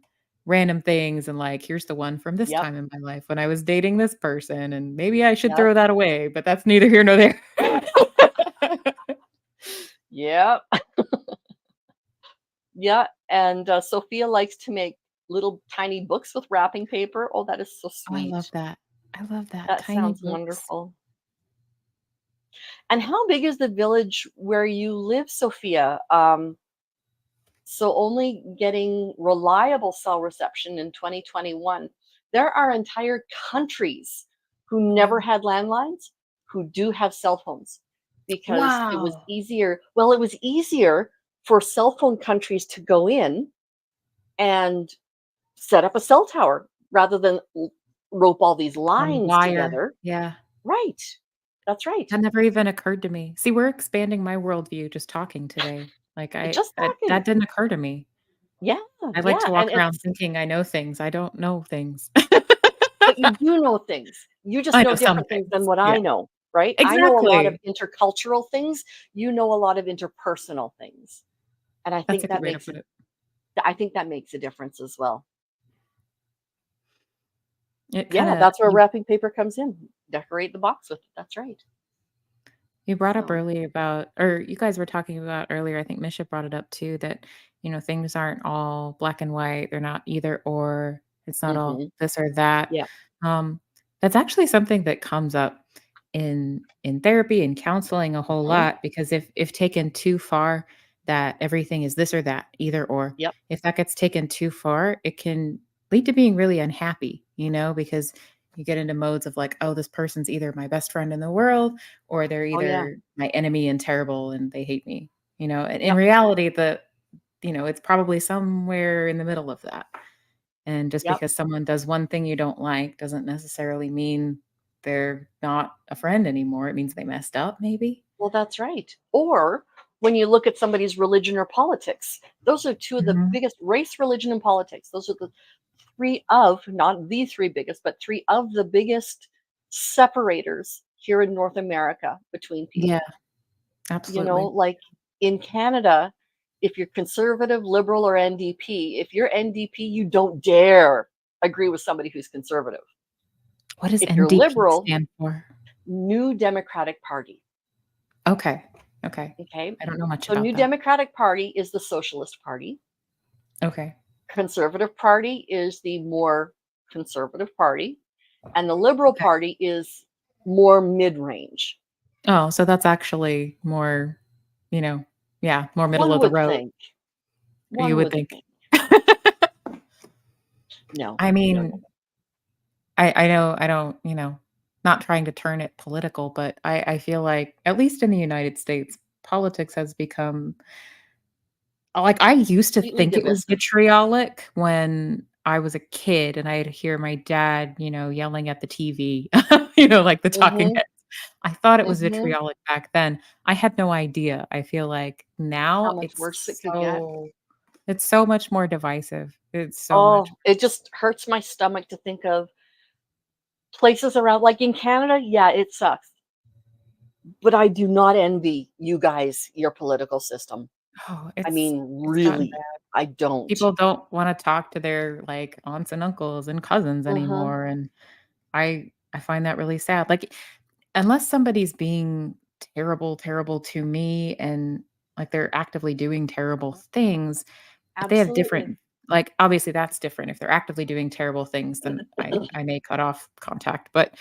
random things and, like, here's the one from this yep, time in my life when I was dating this person, and maybe I should yep, throw that away, but that's neither here nor there. yep. Yeah, and, Sophia likes to make little tiny books with wrapping paper. Oh, that is so Oh, I sweet. love that. I love that. That Tiny sounds books. wonderful. And how big is the village where you live, Sophia? So only getting reliable cell reception in 2021. There are entire countries who never Wow. had landlines who do have cell phones because it was Wow. easier. Well, it was easier for cell phone countries to go in and set up a cell tower rather than rope all these On lines wire. together. Yeah. Right. That's right. That never even occurred to me. See, we're expanding my worldview just talking today. Like, Just that talking. didn't occur to me. Yeah. I like Yeah. to And walk around it's, thinking I know things. I don't know things. but you do know things. You just I know know some different things than things. what Yeah. I know, right? I know a lot of Exactly. intercultural things. You know a lot of interpersonal things. And That's a good way to put it. I think that makes a difference as well. It Yeah, kinda that's where wrapping paper comes in. Decorate the box with it. That's right. You brought up So, earlier about or you guys were talking about earlier, I think Misha brought it up too, that, things aren't all black and white. They're not either or. It's not all mhm. this or that. Yeah. Um, that's actually something that comes up in therapy and counseling a whole Mhm. lot because if taken too far, that everything is this or that, either or. Yep. If that gets taken too far, it can lead to being really unhappy, because you get into modes of like, oh, this person's either my best friend in the world or they're Oh yeah. either my enemy and terrible and they hate me. And in Yep. reality, it's probably somewhere in the middle of that. And just Yep. because someone does one thing you don't like doesn't necessarily mean they're not a friend anymore. It means they messed up, maybe. Well, that's right. Or when you look at somebody's religion or politics, those are two of the Mhm. biggest: race, religion, and politics. Those are the three of, not the three biggest, but three of the biggest separators here in North America between Yeah, people. absolutely. Like in Canada, if you're conservative, liberal, or NDP, if you're NDP, you don't dare agree with somebody who's conservative. What does If you're NDP liberal, stand for? New Democratic Party. Okay. Okay. Okay. I don't know much So about New that. Democratic Party is the Socialist Party. Okay. Conservative Party is the more conservative party. And the Liberal Okay. Party is more mid range. Oh, so that's actually more, you know, yeah, more middle One of the would road, think. you One would would think. think. No, I no, no. mean, I know I don't, not trying to turn it political, but I feel like, at least in the United States, politics has become like, I used to Completely think it was divisive. vitriolic when I was a kid and I'd hear my dad, yelling at the TV, like the talking Mm-hmm. heads. I thought it was Mm-hmm. vitriolic back then. I had no idea. I feel like How now much it's worse it could get. so much more divisive. It's so much. Oh, it just hurts my stomach to think of places around, like in Canada. Yeah, it sucks. But I do not envy you guys, your political system. Oh, I it's mean, it's gotten really, bad. I don't. People don't wanna talk to their, like, aunts and uncles and cousins Uh-huh. anymore, and I find that really sad. Like, unless somebody's being terrible, terrible to me and, like, they're actively doing terrible things, if they have Absolutely. different, like, obviously, that's different. If they're actively doing terrible things, then I may cut off contact, but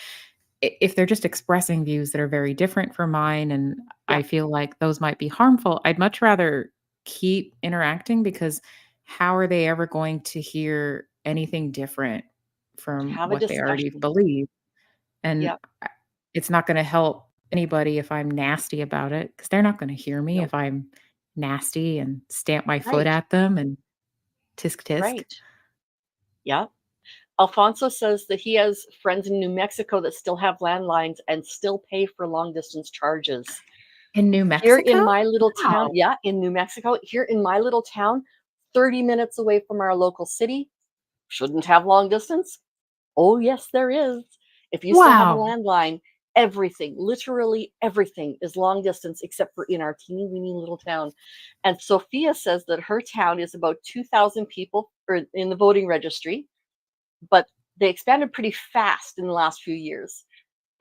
if they're just expressing views that are very different from mine and Yeah, I feel like those might be harmful, I'd much rather keep interacting because how are they ever going to hear anything different from have a what they already discussion. believe? And Yeah, I it's not gonna help anybody if I'm nasty about it, because 'cause they're not gonna hear me nope. if I'm nasty and stamp my foot Right, at them and tisk tisk. right. Yeah. Alfonso says that he has friends in New Mexico that still have landlines and still pay for long distance charges. In New Here in Mexico? my little town, Wow. yeah, in New Mexico, here in my little town, 30 minutes away from our local city, shouldn't have long distance. Oh, yes, there is. If you still have a Wow. landline, everything, literally everything is long distance except for in our teeny weeny little town. And Sophia says that her town is about 2,000 people or in the voting registry, but they expanded pretty fast in the last few years.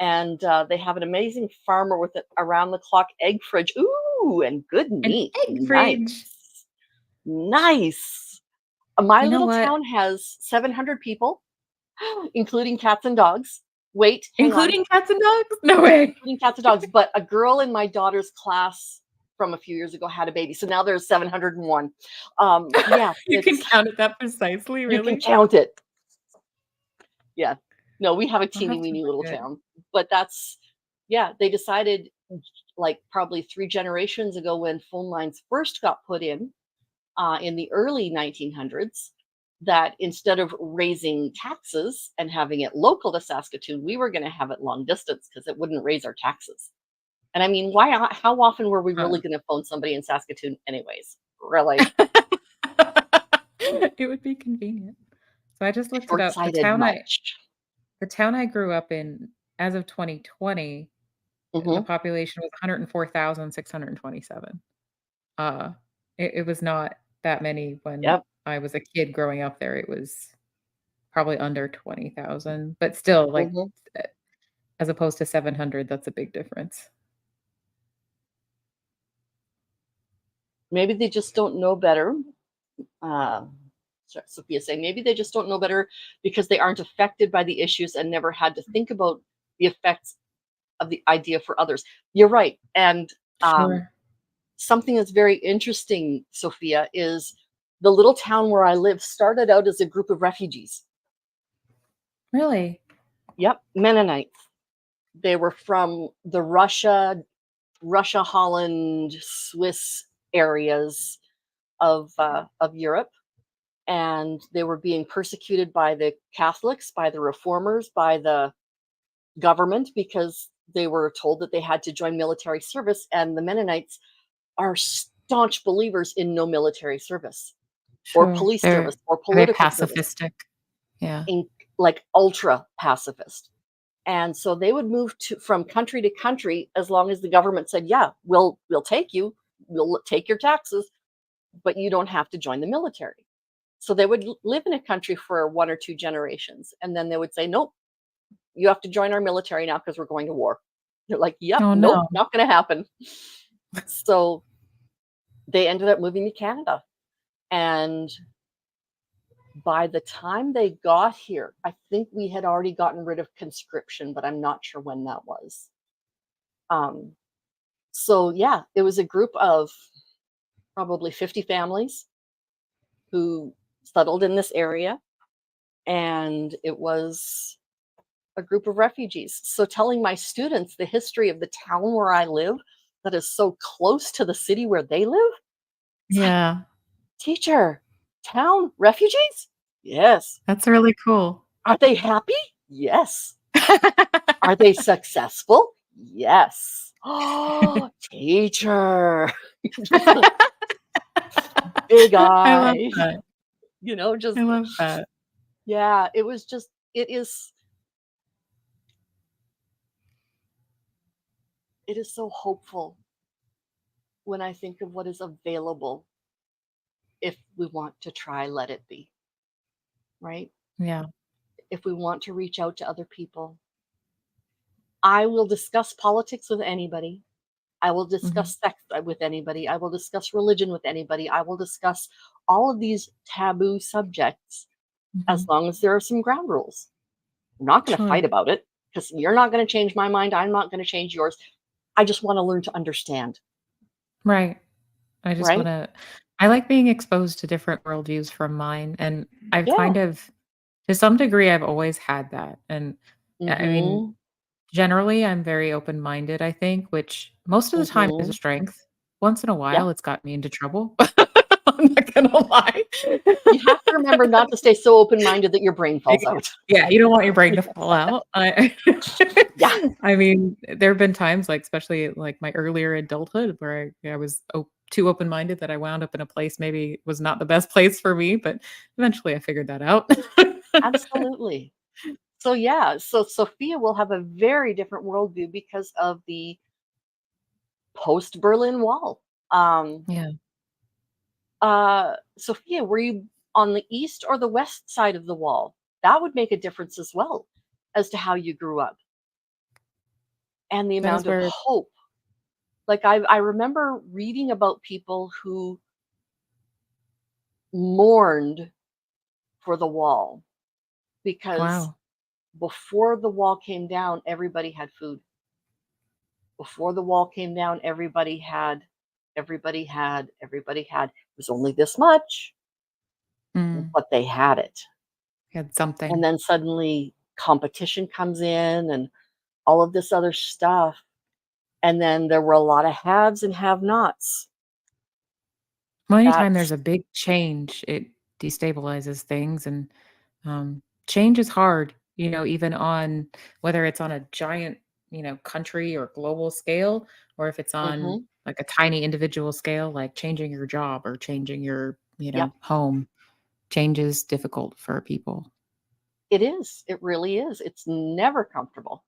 And they have an amazing farmer with an around the clock egg fridge. Ooh, and good An meat. egg Nice. fridge. Nice. My You know little what? town has 700 people, including cats and dogs. Wait, hang on, Including cats and dogs? No way. including cats and dogs. But a girl in my daughter's class from a few years ago had a baby, so now there's 701. Yeah, You can count it that precisely, you can really? count it. Yeah, no, we have a I'll teeny have to weeny look little good. town, but that's yeah. They decided like probably 3 generations ago when phone lines first got put in the early 1900s that instead of raising taxes and having it local to Saskatoon, we were going to have it long distance because it wouldn't raise our taxes. And I mean, why? How often were we Huh. really going to phone somebody in Saskatoon, anyways? Really It would be convenient. So I just looked it up. short-sighted much. The town I grew up in, as of 2020, the Hmm. population was 104,627. Uh, it was not that many when Yep. I was a kid growing up there. It was probably under 20,000, but still, like, Hmm. eh, as opposed to 700, that's a big difference. Maybe they just don't know better. Uh, Sophia saying maybe they just don't know better because they aren't affected by the issues and never had to think about the effects of the idea for others. You're right. And Sure. something that's very interesting, Sophia, is the little town where I live started out as a group of refugees. Really? Yep, Mennonites. They were from the Russia, Holland, Swiss areas of Europe, and they were being persecuted by the Catholics, by the reformers, by the government because they were told that they had to join military service. And the Mennonites are staunch believers in no military service or Sure. police service They're or are they political service, pacifistic? Yeah. in, like ultra pacifist. And so they would move from country to country as long as the government said, "Yeah, we'll take you, we'll take your taxes, but you don't have to join the military." So they would live in a country for one or two generations, and then they would say, "Nope, you have to join our military now because we're going to war." They're like, "Yep, Oh, nope, no. not going to happen." So they ended up moving to Canada, and by the time they got here, I think we had already gotten rid of conscription, but I'm not sure when that was. Um, so yeah, it was a group of probably 50 families who settled in this area, and it was a group of refugees. So telling my students the history of the town where I live that is so close to the city where they live, it's like, Yeah. "Teacher, town refugees? Yes. That's really cool. Are they happy? Yes. Are they successful? Yes." Oh, teacher. Just like big I love eye, that. just I love that. yeah, it was just it is so hopeful when I think of what is available if we want to try, let it be, right? Yeah. If we want to reach out to other people. I will discuss politics with anybody. I will Mhm. discuss sex with anybody. I will discuss religion with anybody. I will discuss all of these taboo subjects as Mhm. long as there are some ground rules. I'm not going to fight Sure. about it because you're not going to change my mind. I'm not going to change yours. I just want to learn to understand, Right. I just right? wanna I like being exposed to different worldviews from mine, and I've Yeah. kind of to some degree, I've always had that, and, I mean, Mhm. generally, I'm very open-minded, I think, which most of the time is a Mhm. strength. Once in a Yeah. while, it's got me into trouble. I'm not gonna lie. You have to remember not to stay so open-minded that your brain Y falls out. Yeah, you don't want your brain to fall out. Yeah. I mean, there have been times, like, especially, like, my earlier adulthood where I was too open-minded that I wound up in a place maybe was not the best place for me, but eventually I figured that out. Absolutely. So yeah, so Sophia will have a very different worldview because of the post Berlin Wall. Um, Yeah. Sophia, were you on the east or the west side of the wall? That would make a difference as well as to how you grew up and the Those amount of were hope. Like I remember reading about people who mourned for the wall because wow. before the wall came down, everybody had food. Before the wall came down, everybody had. It was only this much, Mm, but they had it. had And something. then suddenly competition comes in and all of this other stuff. And then there were a lot of haves and have nots. Well, anytime there's That's a big change, it destabilizes things, and, change is hard, even on whether it's on a giant, country or global scale, or if it's on, hmm like, a tiny individual scale, like changing your job or changing your, yep, home. Change is difficult for people. it is. It really is. It's never comfortable.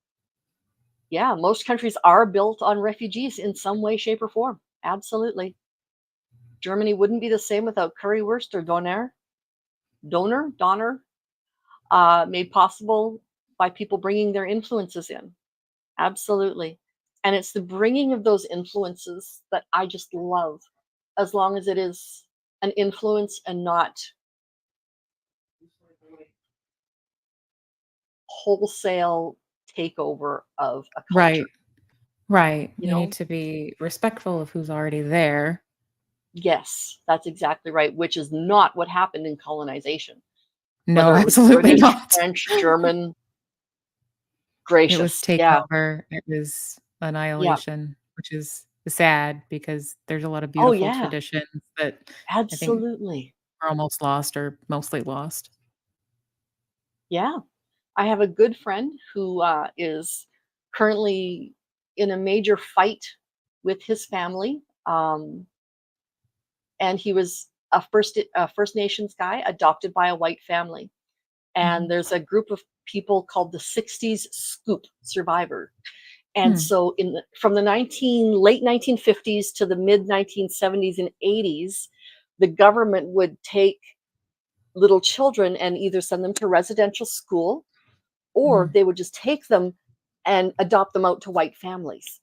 Yeah, most countries are built on refugees in some way, shape, or form. Absolutely. Germany wouldn't be the same without currywurst or Donner, made possible by people bringing their influences in. Absolutely. And it's the bringing of those influences that I just love, as long as it is an influence and not wholesale takeover of a culture, Right. Right. you You need know? to be respectful of who's already there. Yes, that's exactly right, which is not what happened in colonization, No, whether it was absolutely British, not. French, German. It was Gracious. Yeah. takeover, it was Yeah. annihilation, which is sad because there's a lot of Oh, beautiful yeah. traditions that I think Absolutely. are almost lost or mostly lost. Yeah. I have a good friend who is currently in a major fight with his family. And he was a First Nations guy adopted by a white family. And Mhm. there's a group of people called the 60s Scoop Survivor. And Hmm. so from the late 1950s to the mid 1970s and 80s, the government would take little children and either send them to residential school or Mhm. they would just take them and adopt them out to white families.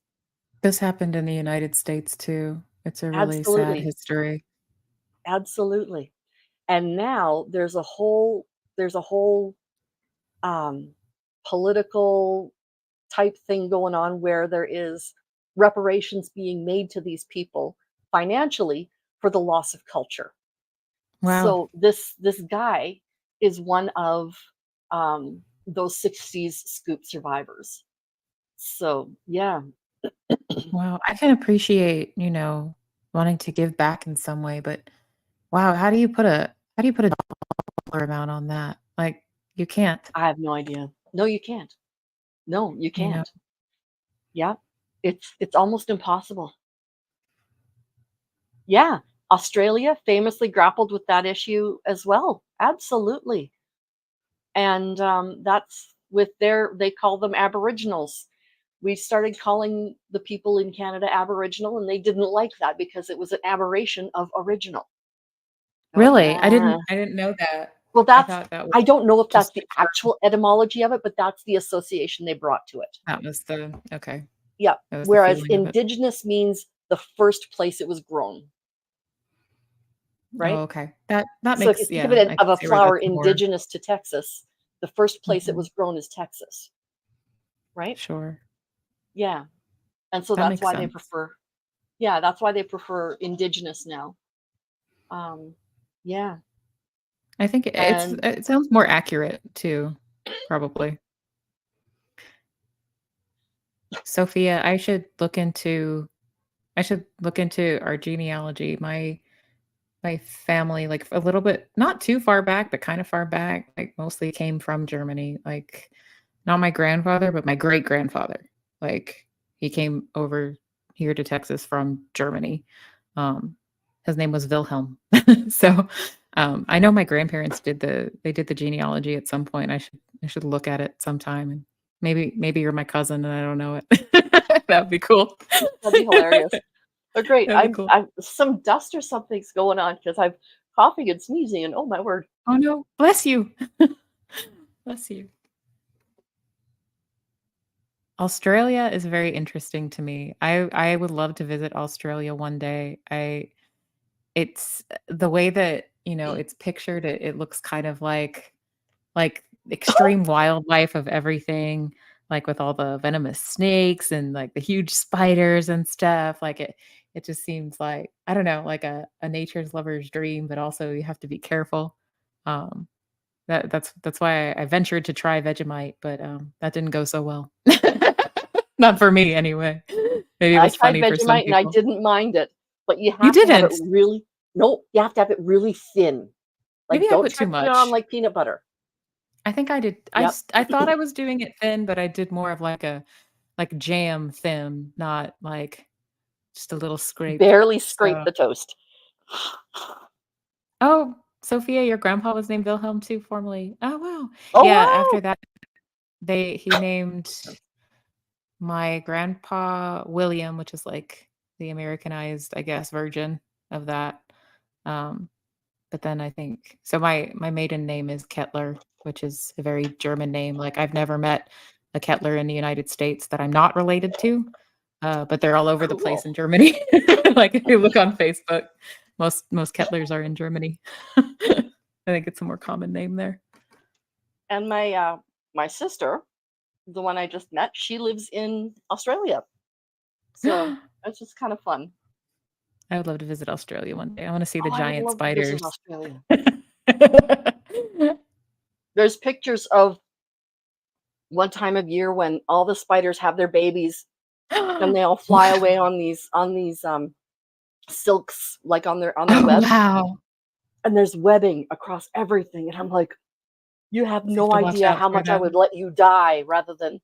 This happened in the United States too. It's a really sad Absolutely. history. Absolutely. And now there's a whole um, political type thing going on where there is reparations being made to these people financially for the loss of culture. Wow. So this guy is one of those 60s Scoop survivors. So yeah, Wow, I can appreciate, wanting to give back in some way, but wow, how do you put a dollar amount on that? Like, you can't, I have no idea. No, you can't. No, you you know? can't. Yeah, it's almost impossible. Yeah, Australia famously grappled with that issue as well. Absolutely. And that's with they call them Aboriginals. We started calling the people in Canada Aboriginal, and they didn't like that because it was an aberration of original. They're like, Really? nah. I didn't know that. Well, I that's thought that was I don't know if that's just the a term. actual etymology of it, but that's the association they brought to it. That was the okay. Yeah. That was the Whereas feeling of it. indigenous means the first place it was grown, Oh, right? okay. That So if you makes think of yeah, it I of can a see where flower that's more indigenous to Texas, the first place it mhm, was grown is Texas, right? sure. Yeah. And so That that's makes why they sense. prefer yeah, that's why they prefer indigenous now. Um, yeah. I think And it sounds more accurate too, probably. Sophia, I should look into our genealogy. My family, like, a little bit not too far back, but kind of far back, like, mostly came from Germany, like, not my grandfather, but my great-grandfather. Like, he came over here to Texas from Germany. Um, his name was Wilhelm. So, I know my grandparents did the genealogy at some point. I should look at it sometime, and maybe you're my cousin and I don't know it. That'd be cool. that'd be hilarious. But great. That'd be I'm cool. I'm some dust or something's going on because I'm coughing and sneezing and oh my word. Oh, no. Bless you. Bless you. Australia is very interesting to me. I would love to visit Australia one day. I it's the way that, it's pictured, it looks kind of like extreme wildlife of everything, like with all the venomous snakes and like the huge spiders and stuff. Like it just seems like, I don't know, like a nature's lover's dream, but also you have to be careful. Um that's why I ventured to try Vegemite, but, that didn't go so well. Not for me anyway. Maybe it I was tried funny for some Vegemite and I people. didn't mind it, but you You have to have it didn't? really no, you have to have it really thin. Maybe Like I don't put try too putting it on much. like peanut butter. I think I did. Yep. I thought I was doing it thin, but I did more of like jam thin, not like just a little scrape. Barely scrape So the toast. oh, Sophia, your grandpa was named Wilhelm too, formerly. Oh, wow. Oh Yeah, after wow. that, he named my grandpa William, which is like the Americanized, I guess, version of that. Um, but then I think so my maiden name is Kettler, which is a very German name. Like, I've never met a Kettler in the United States that I'm not related to, but they're all over the place Cool. in Germany. Like, if you look on Facebook, most Kettlers are in Germany. I think it's a more common name there. And my sister, the one I just met, she lives in Australia. So I it's just kind of fun. would love to visit Australia one day. I wanna see the Oh, I would giant love to visit spiders. Australia. There's pictures of one time of year when all the spiders have their babies and they all fly away Wow. on these silks, like on their Oh, webs, wow. and there's webbing across everything, and I'm like, you have So you have no to watch idea out how for much I would them. let you die rather than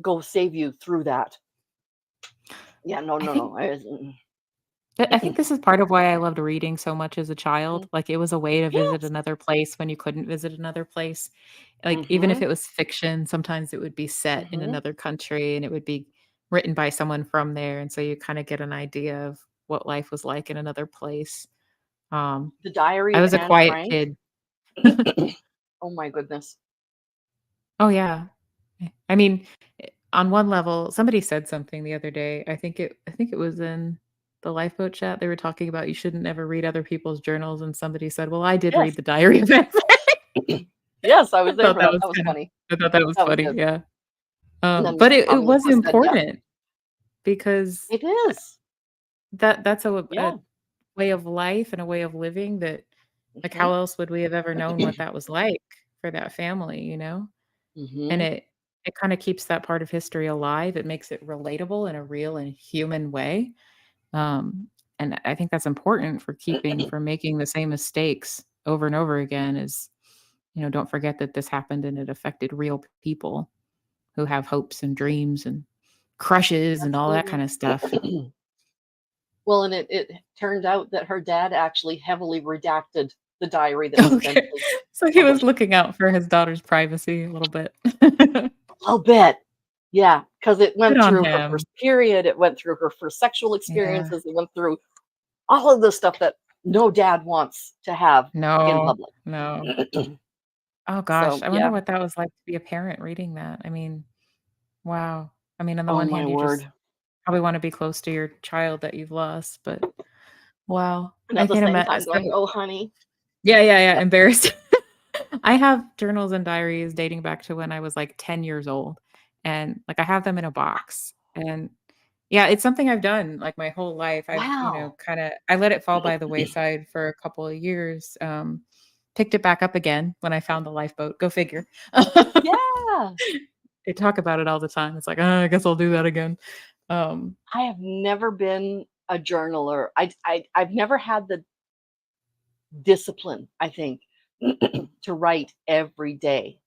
go save you through that. Yeah, no, I no, think no. I think this is part of why I loved reading so much as a child. Like, it was a way to visit Yes. another place when you couldn't visit another place. Like, even if Mhm. it was fiction, sometimes it would be set in Mhm. another country and it would be written by someone from there, and so you kinda get an idea of what life was like in another place. Um, The Diary I of was a Anne quiet Frank. kid. Oh my goodness. Oh, yeah. I mean, on one level, somebody said something the other day. I think it was in the lifeboat chat. They were talking about you shouldn't never read other people's journals, and somebody said, "Well, I did Yes. read the diary of Anne Frank." Yes, I I was there thought for that that. was That was funny. I thought that was That was funny, good. yeah. And then But Mrs. it Tommy, of was course, said, "Yeah, important because it is." that's a Yeah. way of life and a way of living that, like, Mhm. how else would we have ever known what that was like for that family, you know? And Mhm. it kinda keeps that part of history alive. It makes it relatable in a real and human way. Um, and I think that's important for keeping from making the same mistakes over and over again is, don't forget that this happened and it affected real people who have hopes and dreams and crushes and all that Absolutely. kinda stuff. Well, and it turned out that her dad actually heavily redacted the diary that was Okay. eventually So he was published. looking out for his daughter's privacy a little bit. I'll bet. Yeah, because it Good went on through her him. first period, it went through her first sexual Yeah. experiences, it went through all of the stuff that no dad wants to have in No, public. no. Oh gosh, So, I wonder yeah. what that was like to be a parent reading that. I mean, wow. I mean, on the Oh one my hand, you just word. probably wanna be close to your child that you've lost, but wow. And I at the can't same imagine. time going, "Oh, honey." Yeah, yeah, yeah, Yep. embarrassed. I have journals and diaries dating back to when I was, like, 10 years old, and, like, I have them in a box, and yeah, it's something I've done, like, my whole life. I've, Wow. kinda I let it fall by the wayside for a couple of years, picked it back up again when I found the lifeboat, go figure. Yeah. They talk about it all the time. It's like, "Oh, I guess I'll do that again." Um, I have never been a journaler. I've never had the discipline, I think, to write every day.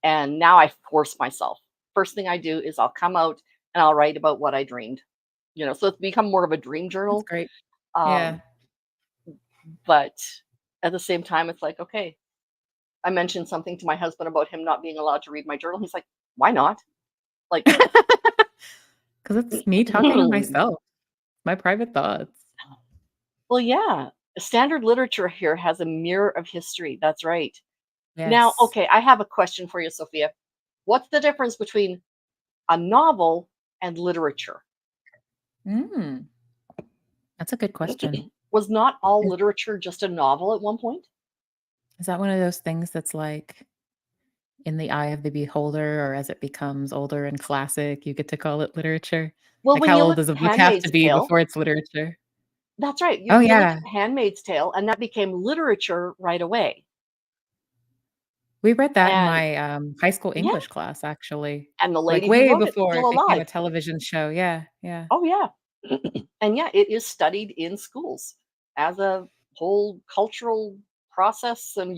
And now I force myself. First thing I do is I'll come out and I'll write about what I dreamed. So it's become more of a dream that's journal. great. Yeah. Um, but at the same time, it's like, okay, I mentioned something to my husband about him not being allowed to read my journal. He's like, why not? Like, 'Cause it's me talking to myself, my private thoughts. well, yeah, standard literature here has a mirror of history. That's right. Now, Yes. okay, I have a question for you, Sophia. What's the difference between a novel and literature? Mm, that's a good question. Was not all Is literature just a novel at one point? is that one of those things that's, like, in the eye of the beholder, or as it becomes older and classic, you get to call it literature? Well, Like, when how you old look does a at book have Handmaid's to be Tale, before it's literature? that's right. You Oh, you look yeah. at The Handmaid's Tale, and that became literature right away. We read that in And my, high school yeah, English class, actually, and the like, lady who way wrote it's before still it became a alive. television show. Yeah, yeah. Oh yeah. And yeah, it is studied in schools as a whole cultural process and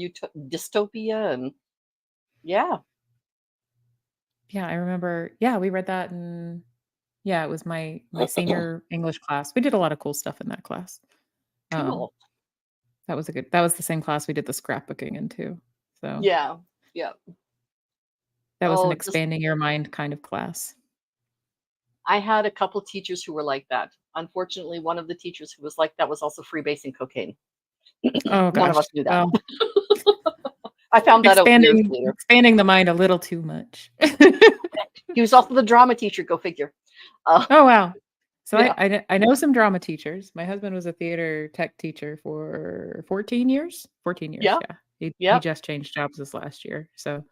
dystopia and yeah, Yeah, I remember yeah, we read that in yeah, it was my senior English class. We did a lot of cool stuff in that class. Um, cool. that was the same class we did the scrapbooking in too. So, Yeah. Yeah. that was an Oh, just expanding your mind kind of class. I had a couple teachers who were like that. Unfortunately, one of the teachers who was like that was also freebasing cocaine. Oh None of gosh. us knew that. Well, I found that out years later. expanding the mind a little too much. He was also the drama teacher, go figure. Uh, Oh, wow. So yeah. I know some drama teachers. My husband was a theater tech teacher for 14 years? 14 years, Yeah. yeah. He Yep. just changed jobs this last year, so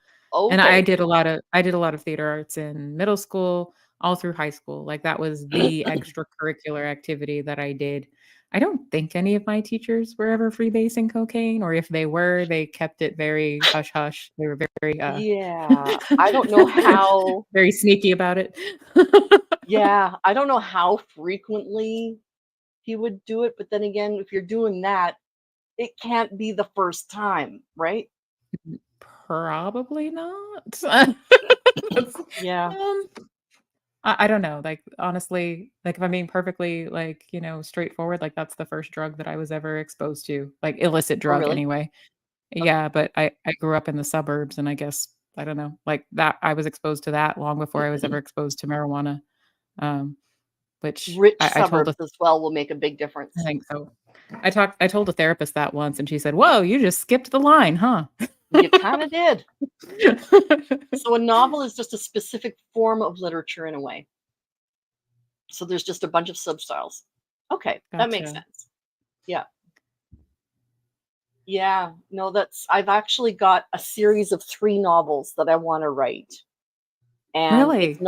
and Okay. I did a lot of theater arts in middle school, all through high school, like, that was the extracurricular activity that I did. I don't think any of my teachers were ever freebasing cocaine, or if they were, they kept it very hush hush. They were very Yeah, I don't know how. very sneaky about it. Yeah, I don't know how frequently he would do it, but then again, if you're doing that, it can't be the first time, right? Probably not. That's, Yeah. um, I don't know, like, honestly, like, if I'm being perfectly, like, straightforward, like, that's the first drug that I was ever exposed to, like, illicit Oh, drug really? anyway. Okay. Yeah, but I grew up in the suburbs, and I guess, I don't know, like, that I was exposed to that long before I was ever exposed to marijuana, um, which Rich I told suburbs a as well will make a big I difference. think so. I told a therapist that once, and she said, "Whoa, you just skipped the line, huh?" You kind of did. So a novel is just a specific form of literature in a way. So there's just a bunch of substyles. Okay, that makes Gotcha. sense. Yeah. Yeah. No, I've actually got a series of 3 novels that I want to write. And Really? it's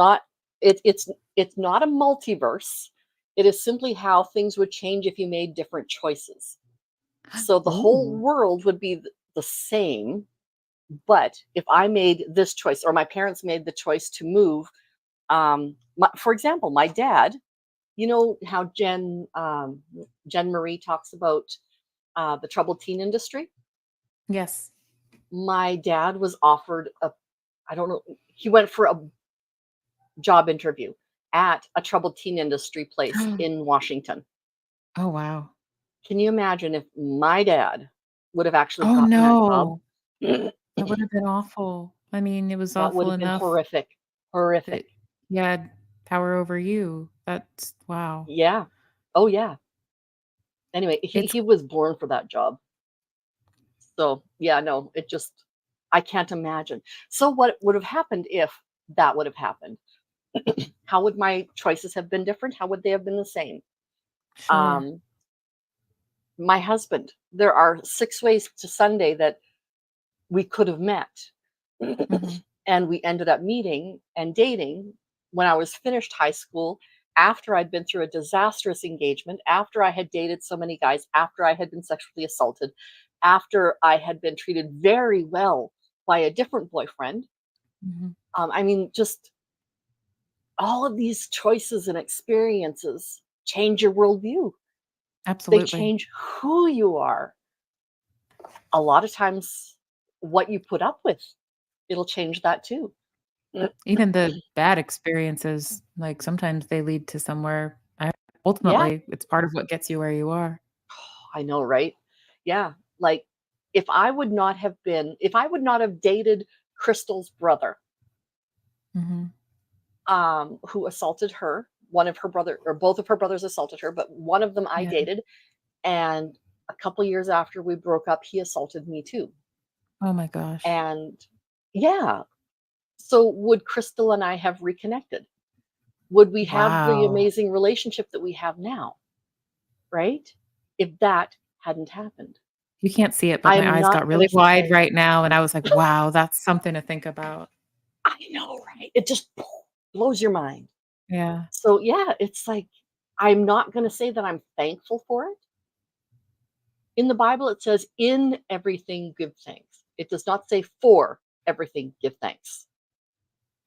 not a multiverse. It is simply how things would change if you made different choices. So the whole Ooh. world would be the same, but if I made this choice or my parents made the choice to move, for example, my dad, you know how Jen Marie talks about the troubled teen industry. Yes. My dad was offered I don't know, he went for a job interview at a troubled teen industry place in Washington. Oh, wow. Can you imagine if my dad would have actually Oh, gotten that job? no. That would have been awful. I mean, it was That would awful have been enough horrific. Horrific. that he had power over you. That's wow. Yeah. Oh, yeah. Anyway, he It's he was born for that job. So, yeah, no, it just I can't imagine. So what would have happened if that would have happened? How would my choices have been different? How would they have been the same? sure. Um, my husband, there are 6 ways to Sunday that we could have met. Mhm. And we ended up meeting and dating when I was finished high school, after I'd been through a disastrous engagement, after I had dated so many guys, after I had been sexually assaulted, after I had been treated very well by a different boyfriend. Mhm. I mean, just all of these choices and experiences change your worldview. They Absolutely. change who you are. A lot of times, what you put up with, it'll change that too. Even the bad experiences, like, sometimes they lead to somewhere Yeah, ultimately, it's part of what gets you where you are. I know, right? Yeah, like, if I would not have dated Crystal's brother, Mhm. who assaulted her, one of her brother or both of her brothers assaulted her, but one of them I Yeah. dated, and a couple years after we broke up, he assaulted me too. Oh my gosh. And yeah, so would Crystal and I have reconnected? Would we have the Wow. amazing relationship that we have now, right? If that hadn't happened. You can't see it, but my I'm eyes not got gonna really wide say right now, and I was like, "Wow, that's something to think about." I know, right? It just blows your mind. Yeah. So, yeah, it's like, I'm not gonna say that I'm thankful for it. In the Bible, it says, "In everything give thanks." It does not say, "For everything give thanks."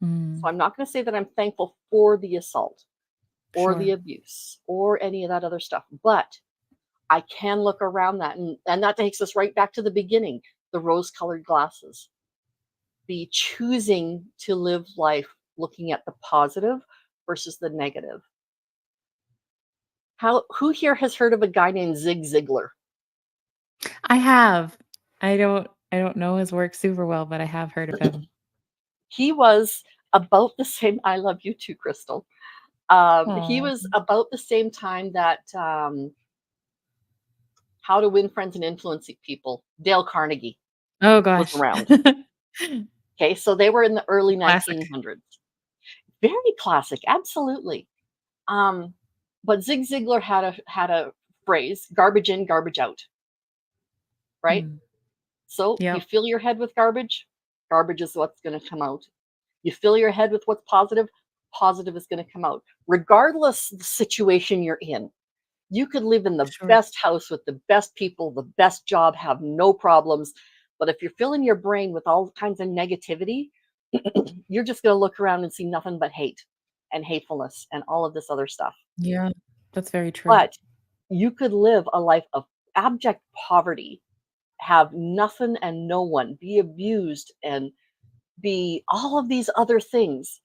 So, Mm. I'm not gonna say that I'm thankful for the assault or the Sure. abuse or any of that other stuff, but I can look around that, and that takes us right back to the beginning, the rose-colored glasses, the choosing to live life looking at the positive versus the negative. Who here has heard of a guy named Zig Ziglar? I have. I don't know his work super well, but I have heard of him. He was about the same I love you too, Crystal. He Oh. was about the same time that How to Win Friends and Influence People, Dale Carnegie Oh was gosh. around. Okay, so they were in the early Classic. 1900s. Very classic, absolutely. Um, but Zig Ziglar had a phrase: "Garbage in, garbage out." Right. Mm. So you Yep. fill your head with garbage, garbage is what's going to come out. You fill your head with what's positive, positive is going to come out, regardless of the situation you're in. You could live in the Sure. best house with the best people, the best job, have no problems. But if you're filling your brain with all kinds of negativity, you're just going to look around and see nothing but hate and hatefulness and all of this other stuff. Yeah, that's very true. But you could live a life of abject poverty, have nothing and no one, be abused and be all of these other things.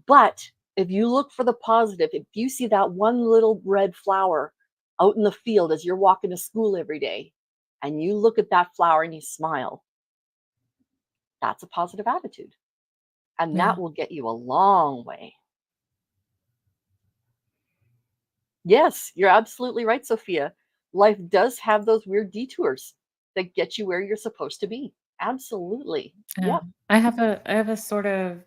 But if you look for the positive, if you see that one little red flower out in the field as you're walking to school every day, and you look at that flower and you smile, that's a positive attitude. And Yeah. that will get you a long way. Yes, you're absolutely right, Sophia. Life does have those weird detours that get you where you're supposed to be. Absolutely. Yeah. Yep. I have a sort of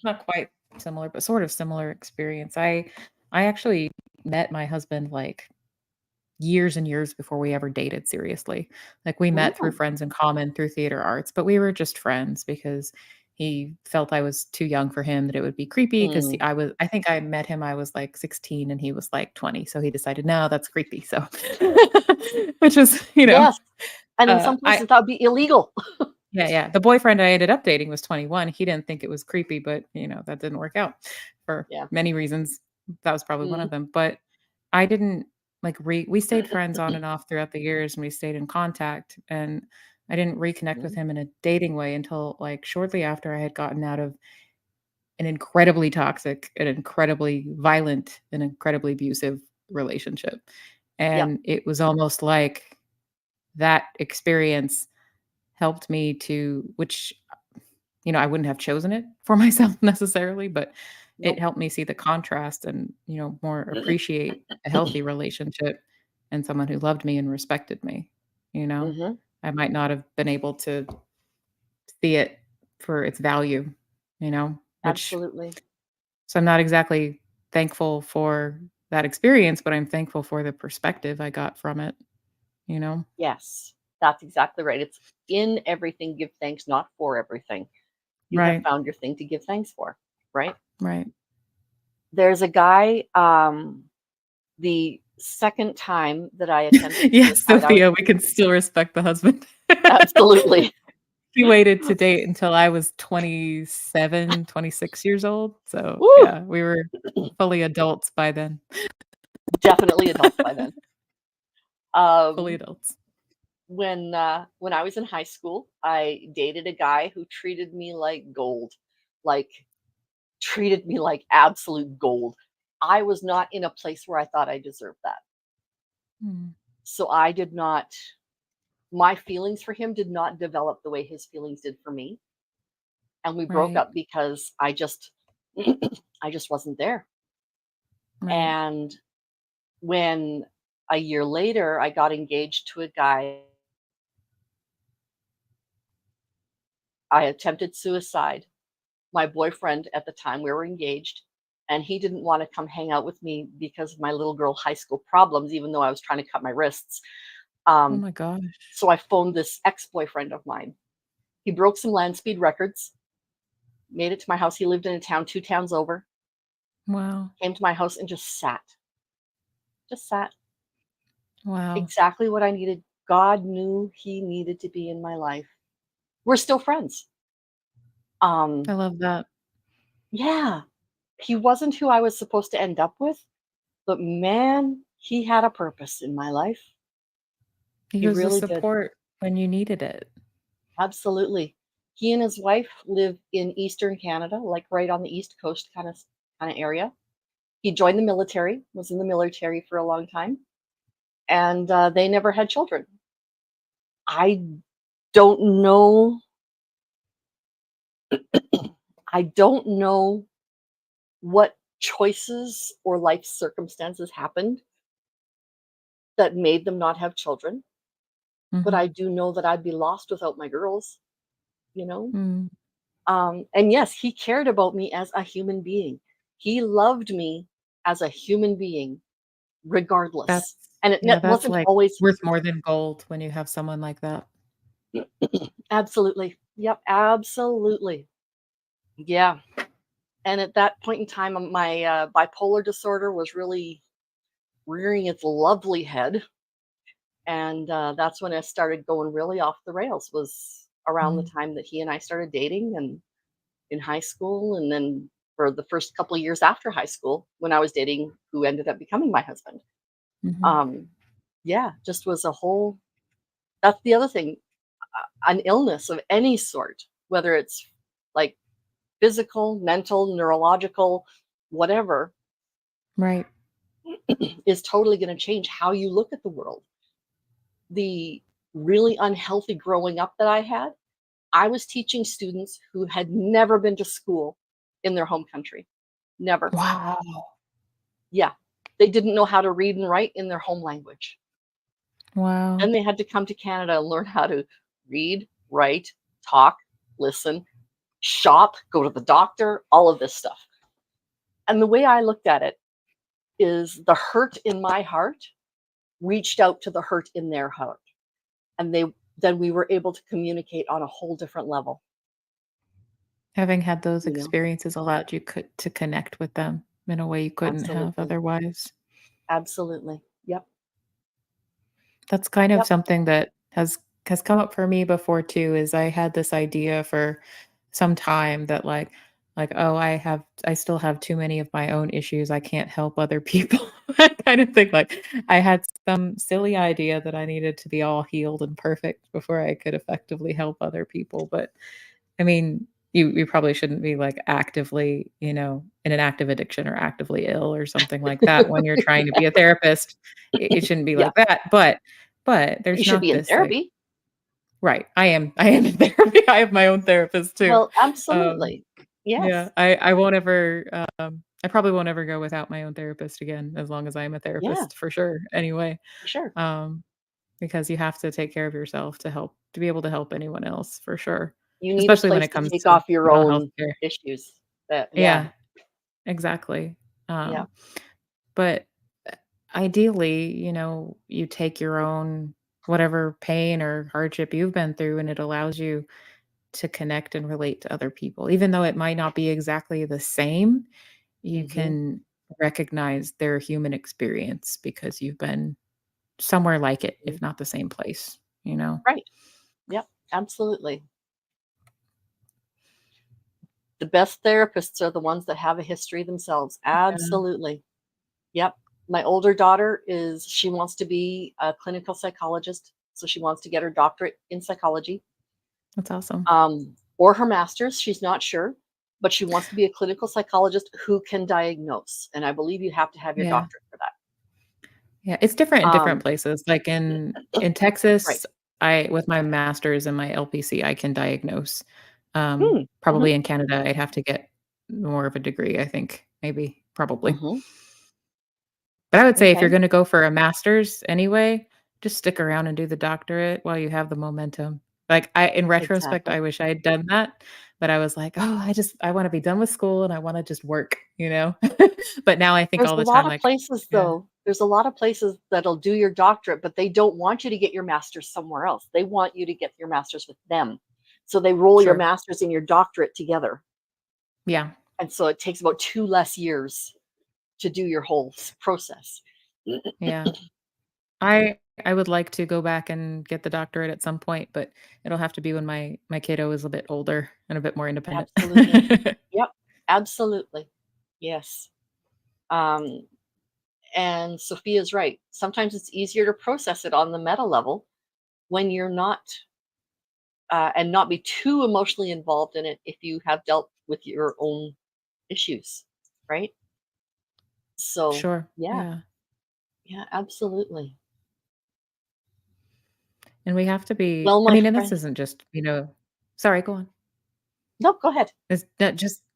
not quite similar, but sort of similar experience. I actually met my husband like years and years before we ever dated seriously. Like we met through Ooh. friends in common through theater arts, but we were just friends because he felt I was too young for him, that it would be creepy because Mm. I think I met him, I was like 16 and he was like 20. So he decided, no, that's creepy. So, which was, Yes. And in some I, places that would be illegal. yeah, yeah. The boyfriend I ended up dating was 21. He didn't think it was creepy, but that didn't work out for Yeah. many reasons. That was probably one Mm. of them. But I didn't like we stayed friends on and off throughout the years and we stayed in contact and I didn't reconnect with Mhm. him in a dating way until like shortly after I had gotten out of an incredibly toxic, an incredibly violent, an incredibly abusive relationship. Yep. And it was almost like that experience helped me to which I wouldn't have chosen it for myself necessarily, but it Nope. helped me see the contrast and, more appreciate a healthy relationship and someone who loved me and respected me, you know? Mhm. I might not have been able to see it for its value, which Absolutely. so I'm not exactly thankful for that experience, but I'm thankful for the perspective I got from it, you know? Yes. That's exactly right. It's in everything give thanks, not for everything. You have Right, found your thing to give thanks for, right? right. There's a guy, the second time that I attempted Yes, suicide, I was Sophia, we can still respect the husband. absolutely. He waited to date until I was 27, 26 years old, so, Woo! yeah, we were fully adults by then. Definitely adults by then. Fully Um, adults. when I was in high school, I dated a guy who treated me like gold, like treated me like absolute gold. I was not in a place where I thought I deserved that. Mm, So I did not my feelings for him did not develop the way his feelings did for me. And we broke right, up because I just I just wasn't there. right. And when a year later I got engaged to a guy, I attempted suicide. My boyfriend at the time, we were engaged, and he didn't want to come hang out with me because of my little girl high school problems, even though I was trying to cut my wrists. Oh Um, my gosh. so I phoned this ex-boyfriend of mine. He broke some land speed records, made it to my house. He lived in a town 2 towns over, Wow, came to my house and just sat. wow. Exactly what I needed. God knew he needed to be in my life. We're still friends. I Um, love that. yeah, he wasn't who I was supposed to end up with, but man, he had a purpose in my life. He He was the really did. support when you needed it. Absolutely. He and his wife live in Eastern Canada, like right on the East Coast kind of area. He joined the military, was in the military for a long time, and they never had children. I don't know. I don't know what choices or life circumstances happened that made them not have children, but I Mhm. do know that I'd be lost without my girls, you know? Mm. And yes, he cared about me as a human being. He loved me as a human being, That's regardless. And it yeah, that's, wasn't like, always worth more than gold when you have someone like that. absolutely. Yep, absolutely. Yeah. And at that point in time, my bipolar disorder was really rearing its lovely head. And that's when it started going really off the rails, was around the Mhm. time that he and I started dating, and in high school, and then for the first couple of years after high school when I was dating who ended up becoming my husband. Mhm. Um, yeah, just was a whole, that's the other thing, an illness of any sort, whether it's like physical, mental, neurological, whatever, Right. is totally going to change how you look at the world. The really unhealthy growing up that I had, I was teaching students who had never been to school in their home country. Never. Wow. Yeah. They didn't know how to read and write in their home language. Wow. Then they had to come to Canada and learn how to read, write, talk, listen, shop, go to the doctor, all of this stuff. And the way I looked at it is the hurt in my heart reached out to the hurt in their heart. And then we were able to communicate on a whole different level, Having had those you know? experiences allowed you to connect with them in a way you couldn't have Absolutely. otherwise. Absolutely. Yep. That's kind of Yep. something that has come up for me before too, is I had this idea for some time that oh, I still have too many of my own issues. I can't help other people. That kind of thing. Like I had some silly idea that I needed to be all healed and perfect before I could effectively help other people. But I mean, you probably shouldn't be like actively, in an active addiction or actively ill or something like that when you're trying to be a therapist. It shouldn't be Yeah. like that. But You there's should not be in this like therapy. right. I am in therapy. I have my own therapist too. Well, Um, absolutely. yeah, Yes. I won't ever I probably won't ever go without my own therapist again as long as I am a Yeah, therapist for sure anyway. for sure. Um, because you have to take care of yourself to be able to help anyone else for sure, You need a especially when place it to comes take to off your mental health own care. issues. That, yeah, Yeah, exactly. yeah. Um, but ideally, you take your own whatever pain or hardship you've been through and it allows you to connect and relate to other people. Even though it might not be exactly the same, you Mhm. can recognize their human experience because you've been somewhere like it, Mhm. if not the same place. Right. Yep, absolutely. The best therapists are the ones that have a history themselves. Yeah, Absolutely. Yep. My older daughter she wants to be a clinical psychologist, so she wants to get her doctorate in psychology, that's awesome. or her master's, she's not sure, but she wants to be a clinical psychologist who can diagnose, and I believe you have to have your Yeah. doctorate for that. Yeah, it's different in different Um, places. Like in right. Texas, I with my master's and my LPC, I can diagnose. Hmm. Mhm. Probably in Canada, I'd have to get more of a degree, I think, maybe, probably. Mhm. But I would say if you're Okay. gonna go for a master's anyway, just stick around and do the doctorate while you have the momentum. Like, in retrospect, Exactly. I wish I had done that, but I was like, "Oh, I wanna be done with school and I wanna just work?" But now I think There's all a the lot time, of like places yeah, though, there's a lot of places that'll do your doctorate, but they don't want you to get your master's somewhere else. They want you to get your master's with them. So they roll your sure. master's and your doctorate together. Yeah, And so it takes about 2 less years to do your whole process. yeah. I would like to go back and get the doctorate at some point, but it'll have to be when my kiddo is a bit older and a bit more independent. Absolutely. Yep, absolutely. Yes. Um, and Sophia's right. Sometimes it's easier to process it on the meta level when you're not, and not be too emotionally involved in it if you have dealt with your own issues, right? So, Sure, yeah, yeah, yeah, absolutely. and we have to be Well, I my mean, and this friend, isn't just, sorry, go on. no, go ahead. It's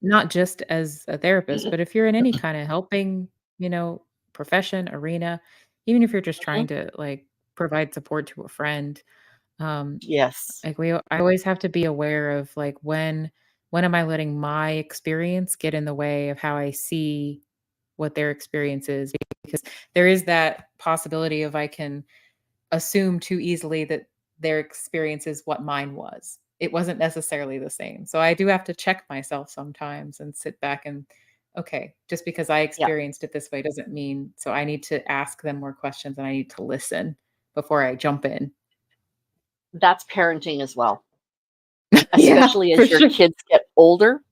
not just as a therapist, but if you're in any kinda helping, you know, profession, arena, even if you're just trying Mhm. to, like, provide support to a friend, um, Yes. like, I always have to be aware of, like, when am I letting my experience get in the way of how I see what their experience is? Because there is that possibility of I can assume too easily that their experience is what mine was. It wasn't necessarily the same. So I do have to check myself sometimes and sit back and okay, just because I Yeah, experienced it this way doesn't mean so I need to ask them more questions and I need to listen before I jump in. that's parenting as well, Yeah, especially for as your sure. kids get older.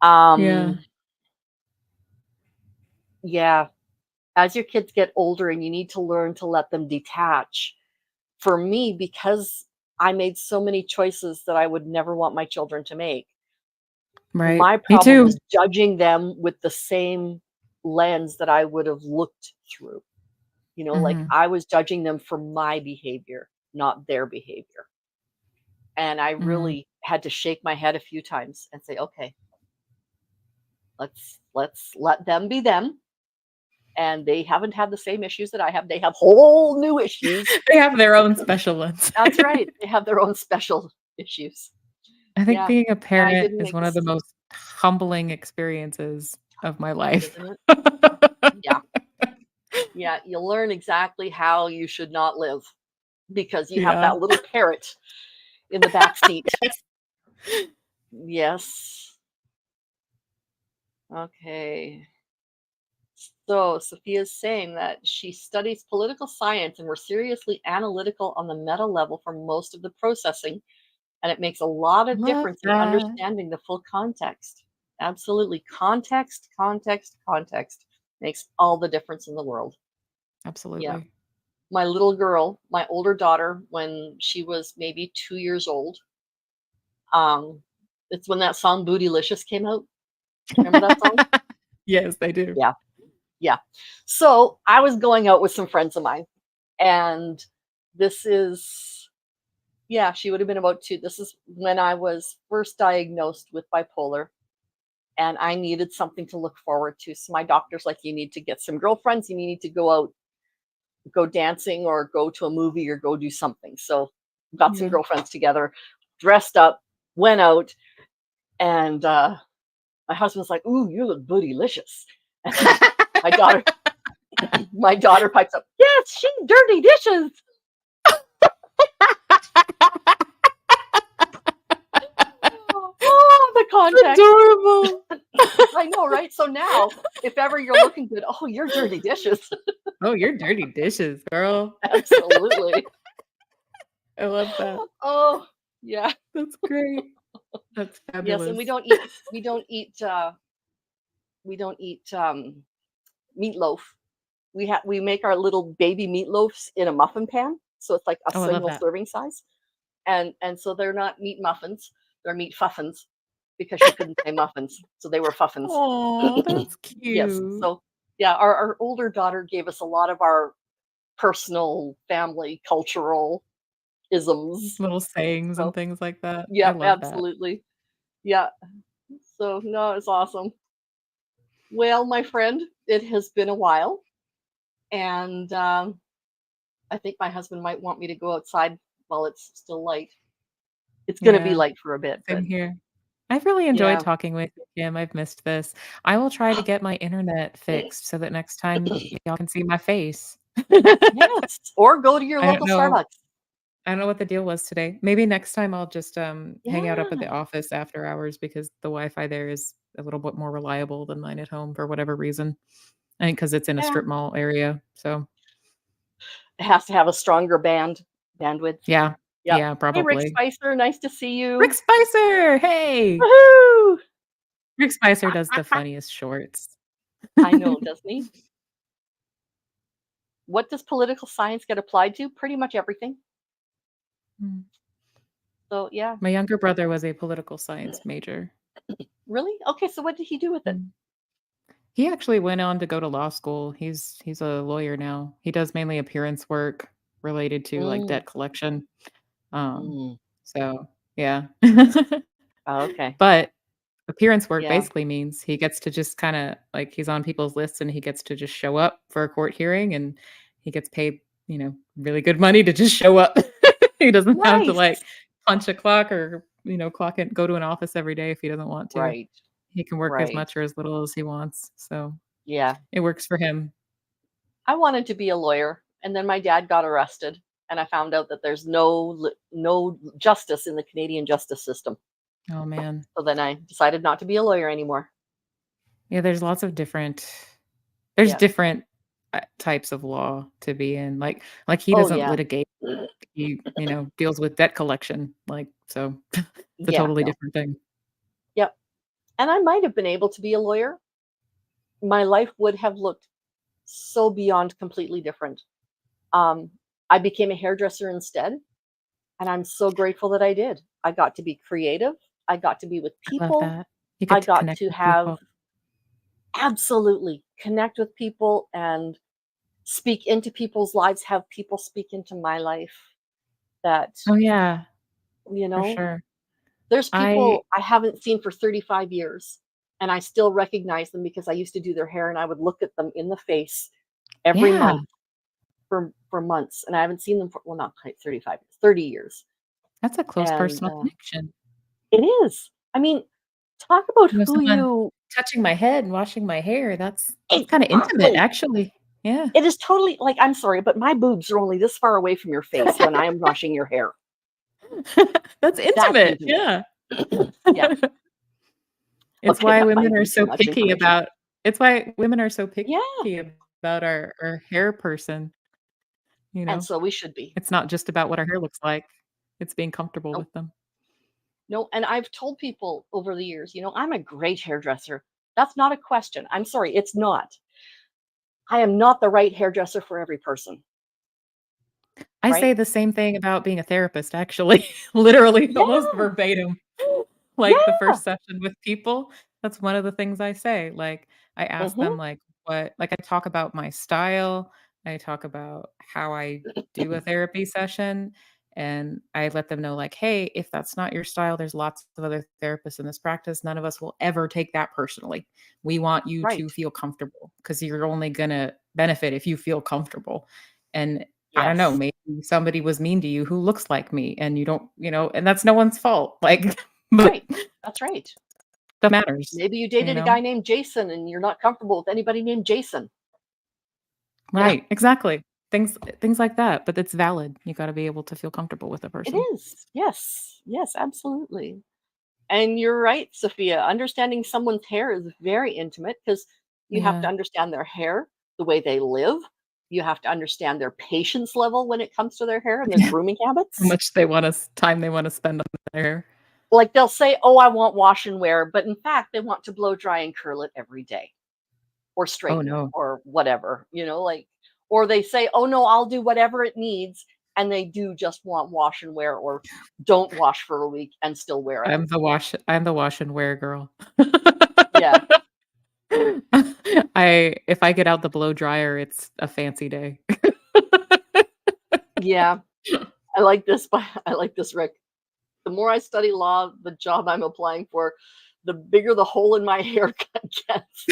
Yeah, Um, yeah, as your kids get older and you need to learn to let them detach. For me, because I made so many choices that I would never want my children to make, right. my Me problem too. was judging them with the same lens that I would have looked through. Like Mhm, I was judging them for my behavior, not their behavior. And I mhm. really had to shake my head a few times and say, okay, let's let them be them. And they haven't had the same issues that I have. They have whole new issues. They have their own special ones. That's right. They have their own special issues. I think Yeah. being a And I parent didn't is make one of the this, most humbling experiences of my life. isn't it? Yeah. Yeah. You learn exactly how you should not live because you have Yeah. that little parrot in the back seat. Yes. Yes. Okay. So Sophia's saying that she studies political science and we're seriously analytical on the meta level for most of the processing, and it makes a lot of Love difference in that. understanding the full context. Absolutely. Context, context, context makes all the difference in the world. Yeah. Absolutely. My little girl, my older daughter, when she was maybe 2 years old, um, it's when that song Bootylicious came out. Remember that song? Yes, they do. Yeah. Yeah. So I was going out with some friends of mine, and this is, yeah, she would have been about two. This is when I was first diagnosed with bipolar, and I needed something to look forward to. So my doctor's like, you need to get some girlfriends, you need to go out, go dancing, or go to a movie, or go do something. So got some Yeah. girlfriends together, dressed up, went out, and my husband's like, "Ooh, you look bootylicious." And my daughter, my daughter pipes up, "Yes, she dirty dishes." Oh, the context. Adorable. I know, right? So now, if ever you're looking good, oh, you're dirty dishes. Oh, you're dirty dishes, girl. Absolutely. I love that. Oh, yeah. That's great. That's Yes, and fabulous. we don't eat meatloaf. We make our little baby meatloafs in a muffin pan, so it's like a Oh, I love single that. serving size. And so they're not meat muffins, they're meat fuffins because she couldn't say muffins, so they were fuffins. Oh, that's Yes. cute. So yeah, our older daughter gave us a lot of our personal family cultural isms. Little sayings and So things like that. I yep, love that. absolutely. Yeah. So no, it's awesome. Well, my friend, it has been a while, and I think my husband might want me to go outside while it's still light. It's going to be Yeah, light for a bit, same but here. I've really enjoyed yeah. talking with you, Kim. I've missed this. I will try to get my internet fixed so that next time y'all can see my face. Yes, or go to your I don't local know Starbucks. I don't know what the deal was today. Maybe next time I'll just, hang out up at the Yeah. office after hours because the Wi-Fi there is a little bit more reliable than mine at home for whatever reason. I think because it's in a Yeah. strip mall area, so It has to have a stronger bandwidth. yeah. Yep. Yeah, Hey, Rick probably. Spicer, nice to see Rick you. Spicer! Hey! Woohoo! Rick Spicer does the funniest shorts. I know, doesn't he? What does political science get applied to? Pretty much everything. Mm. So, yeah. My younger brother was a political science major. Really? Okay, so what did he do with it? Mm. He actually went on to go to law school. He's a lawyer now. He does mainly appearance work related to, like, Mm, debt collection. Um, mm. so yeah. Oh, okay. But appearance work Yeah. basically means he gets to just kinda like, he's on people's lists and he gets to just show up for a court hearing, and he gets paid, really good money to just show up. He doesn't have to, Nice. like, punch a clock or, clock in go to an office every day if he doesn't want to. Right. He can work as Right. much or as little as he wants, so Yeah. it works for him. I wanted to be a lawyer, and then my dad got arrested, and I found out that there's no justice in the Canadian justice system. Oh, man. So then I decided not to be a lawyer anymore. Yeah, there's lots of there's Yes. different, types of law to be in, like, he Oh, doesn't yeah. litigate, he deals with debt collection, like, so it's a Yeah, totally no. different thing. Yep. And I might have been able to be a lawyer. My life would have looked so beyond completely different. Um, I became a hairdresser instead, and I'm so grateful that I did. I got to be creative. I got to be with I love people. that. You I get to got connect to with have people. absolutely connect with people and speak into people's lives, have people speak into my life that, Oh, yeah, you for know, sure. there's I people I haven't seen for 35 years and I still recognize them because I used to do their hair and I would look at them in the face every Yeah, month for months and I haven't seen them for well not quite 35 years, 30 years. that's a close And personal connection. it is. I mean, talk about who Someone you touching my head and washing my hair, that's kinda intimate, exactly. actually. Yeah. It is totally like I'm sorry, but my boobs are only this far away from your face when I am washing your hair. That's That's intimate, intimate. yeah. Yeah. It's Okay, why that women might are be too so much picky information. about it's why women are so picky Yeah, about our hair person, you and know? so we should be. It's not just about what our hair looks like, it's being comfortable Nope, with them. no, and I've told people over the years, I'm a great hairdresser. That's not a question. I'm sorry, it's not. I am not the right hairdresser for every person, I right? say the same thing about being a therapist, actually, literally, almost Yeah, verbatim. Like, the yeah. first session with people, that's one of the things I say, like, I ask Mhm. them, I talk about my style, I talk about how I do a therapy session, and I let them know, like, "Hey, if that's not your style, there's lots of other therapists in this practice, none of us will ever take that personally. We want you to Right. feel comfortable because 'cause you're only gonna benefit if you feel comfortable." And I don't know, Yes. maybe somebody was mean to you who looks like me and you don't and that's no one's fault, like, but Right. That's right. that matters, Maybe you you dated a know? guy named Jason and you're not comfortable with anybody named Jason. Yeah, Right, exactly. Things like that, but it's valid. You gotta be able to feel comfortable with a it person. is. Yes. Yes, absolutely. And you're right, Sophia. Understanding someone's hair is very intimate because you have to Yeah. understand their hair, the way they live. You have to understand their patience level when it comes to their hair and their Yeah. grooming How habits. much they want us time they wanna spend on their hair. Like they'll say, "Oh, I want wash and wear," but in fact, they want to blow dry and curl it every day or Oh, straighten no. or whatever, or they say, "Oh no, I'll do whatever it needs," and they do just want wash and wear or don't wash for a week and still wear it. I'm the wash and wear girl. Yeah. If I get out the blow dryer, it's a fancy day. Yeah. I like this, but I like this, Rick. The more I study law, the job I'm applying for, the bigger the hole in my haircut gets.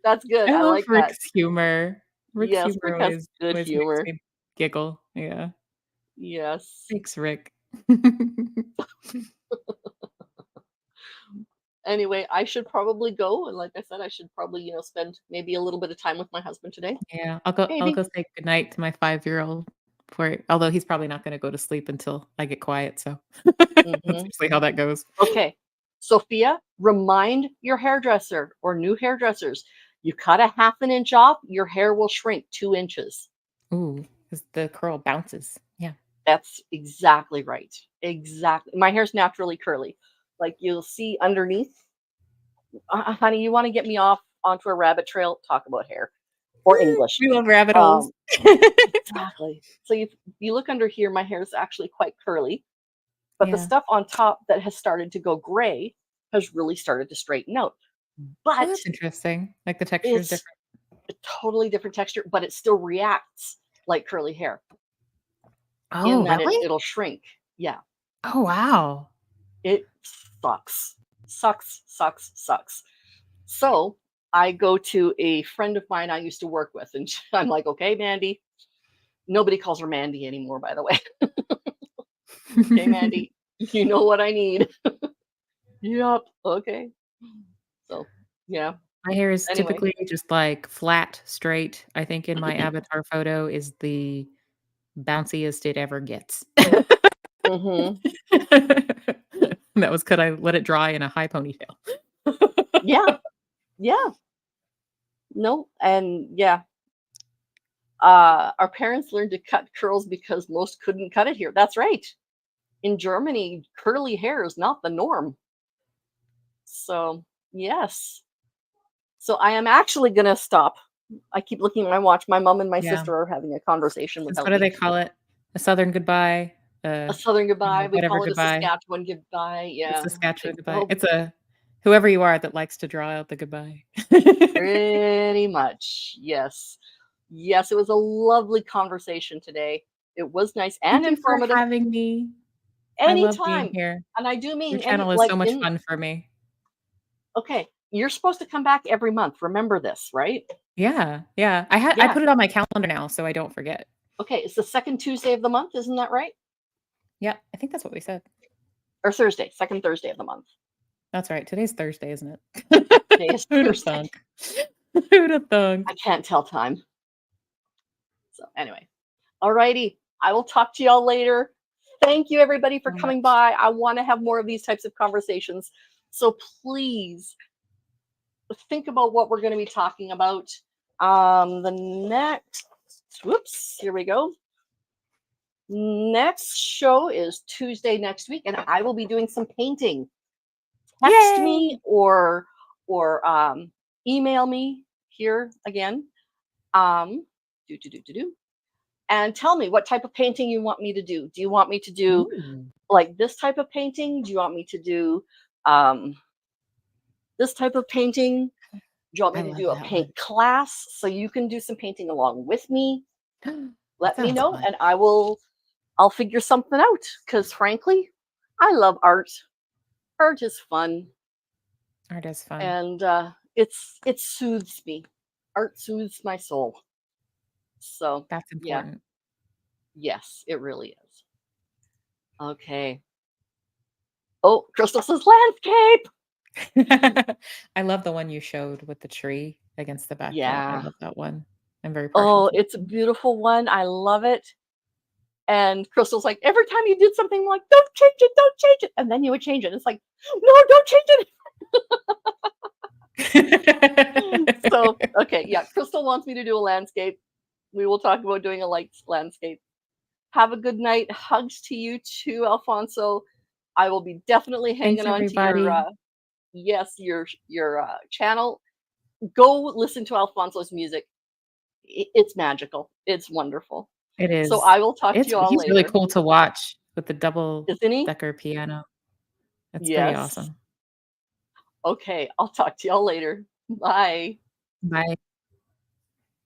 That's good. I I love like that. Rick's humor. Rick's Yes, humor Rick has good always makes humor. me giggle. Yeah. Yes. Thanks, Rick. Anyway, I should probably go, and like I said, I should probably, spend maybe a little bit of time with my husband today. Yeah, I'll go Maybe. say goodnight to my 5-year-old for although he's probably not gonna go to sleep until I get quiet, so that's Mhm. usually how that goes. Okay. Sophia, remind your hairdresser or new hairdressers, you cut a half an inch off, your hair will shrink 2 inches. Ooh, 'cause the curl bounces. Yeah. That's exactly right. Exactly. My hair's naturally curly. Like you'll see underneath, honey, you want to get me off onto a rabbit trail? Talk about hair or English. We love rabbit holes. Um, exactly. So you look under here, my hair is actually quite curly, but the Yeah. stuff on top that has started to go gray has really started to straighten out. Oh, But that's interesting. Like, the texture is it's different. a totally different texture, but it still reacts like curly hair in Oh, that really? it'll shrink. Yeah. Oh, wow. It sucks. Sucks, sucks, sucks. So I go to a friend of mine I used to work with, and I'm like, okay, Mandy. Nobody calls her Mandy anymore, by the way. Okay, Mandy, you know what I need. Yep. Okay. So, yeah. My hair is Anyway. typically just, like, flat, straight. I think in my avatar photo is the bounciest it ever gets. Mhm. That was, could I let it dry in a high ponytail? Yeah, yeah, no, and yeah, our parents learned to cut curls because most couldn't cut it here. That's right. In Germany, curly hair is not the norm. So, yes. So I am actually gonna stop. I keep looking at my watch. My mom and my Yeah. sister are having a conversation It's, what without do me. they call it? A Southern goodbye, A Southern goodbye. We whatever call it a goodbye. Saskatchewan goodbye. It's Yeah. Saskatchewan I goodbye. hope It's a whoever you are that likes to draw out the goodbye. pretty much. Yes. Yes, it was a lovely conversation today. It was nice and Thank you for informative. having me. I love being Anytime. here. And I do Your mean any channel is like so much in fun for me. okay, you're supposed to come back every month. Remember this, right? Yeah, yeah. I Yeah. put it on my calendar now so I don't forget. Okay, it's the second Tuesday of the month, isn't that right? Yeah, I think that's what we said. Or Thursday, second Thursday of the month. That's right. Today's Thursday, isn't Today it? is Who'd have Thursday. thunk? Who'd have I thunk? can't tell time. So anyway, alrighty. I will talk to y'all later. Thank you everybody for So coming much. by. I want to have more of these types of conversations. So please think about what we're going to be talking about. The next, whoops, here we go. Next show is Tuesday next week, and I will be doing some painting. Text me Yay! or email me here again. Um, do and tell me what type of painting you want me to do. Do you want me to do Ooh, like this type of painting? Do you want me to do um, this type of painting? Do you want I me to love do a that paint one. class so you can do some painting along with me? That Let me sounds know, fun. and I'll figure something out. Because frankly, I love art. Art is fun, Art is fun. and it soothes me. Art soothes my soul. So That's yeah, important. yes, it really is. Okay. Oh, Crystal says landscape. I love the one you showed with the tree against the backdrop. I Yeah. love that one. I'm very partial Oh, to that it's a one. beautiful one. I love it. And Crystal's like, every time you did something, I'm like, don't change it, don't change it. And then you would change it. It's like, no, don't change it. So, okay, yeah, Crystal wants me to do a landscape. We will talk about doing a light landscape. Have a good night. Hugs to you too, Alfonso. I will be definitely Thanks, hanging on to your everybody. yes, your channel. Go listen to Alfonso's music. It's magical. It's wonderful. It So is. I will talk to you all He's really later. cool to watch with the double Isn't he? decker piano. It's pretty Yes. awesome. Okay, I'll talk to y'all later. Bye. Bye.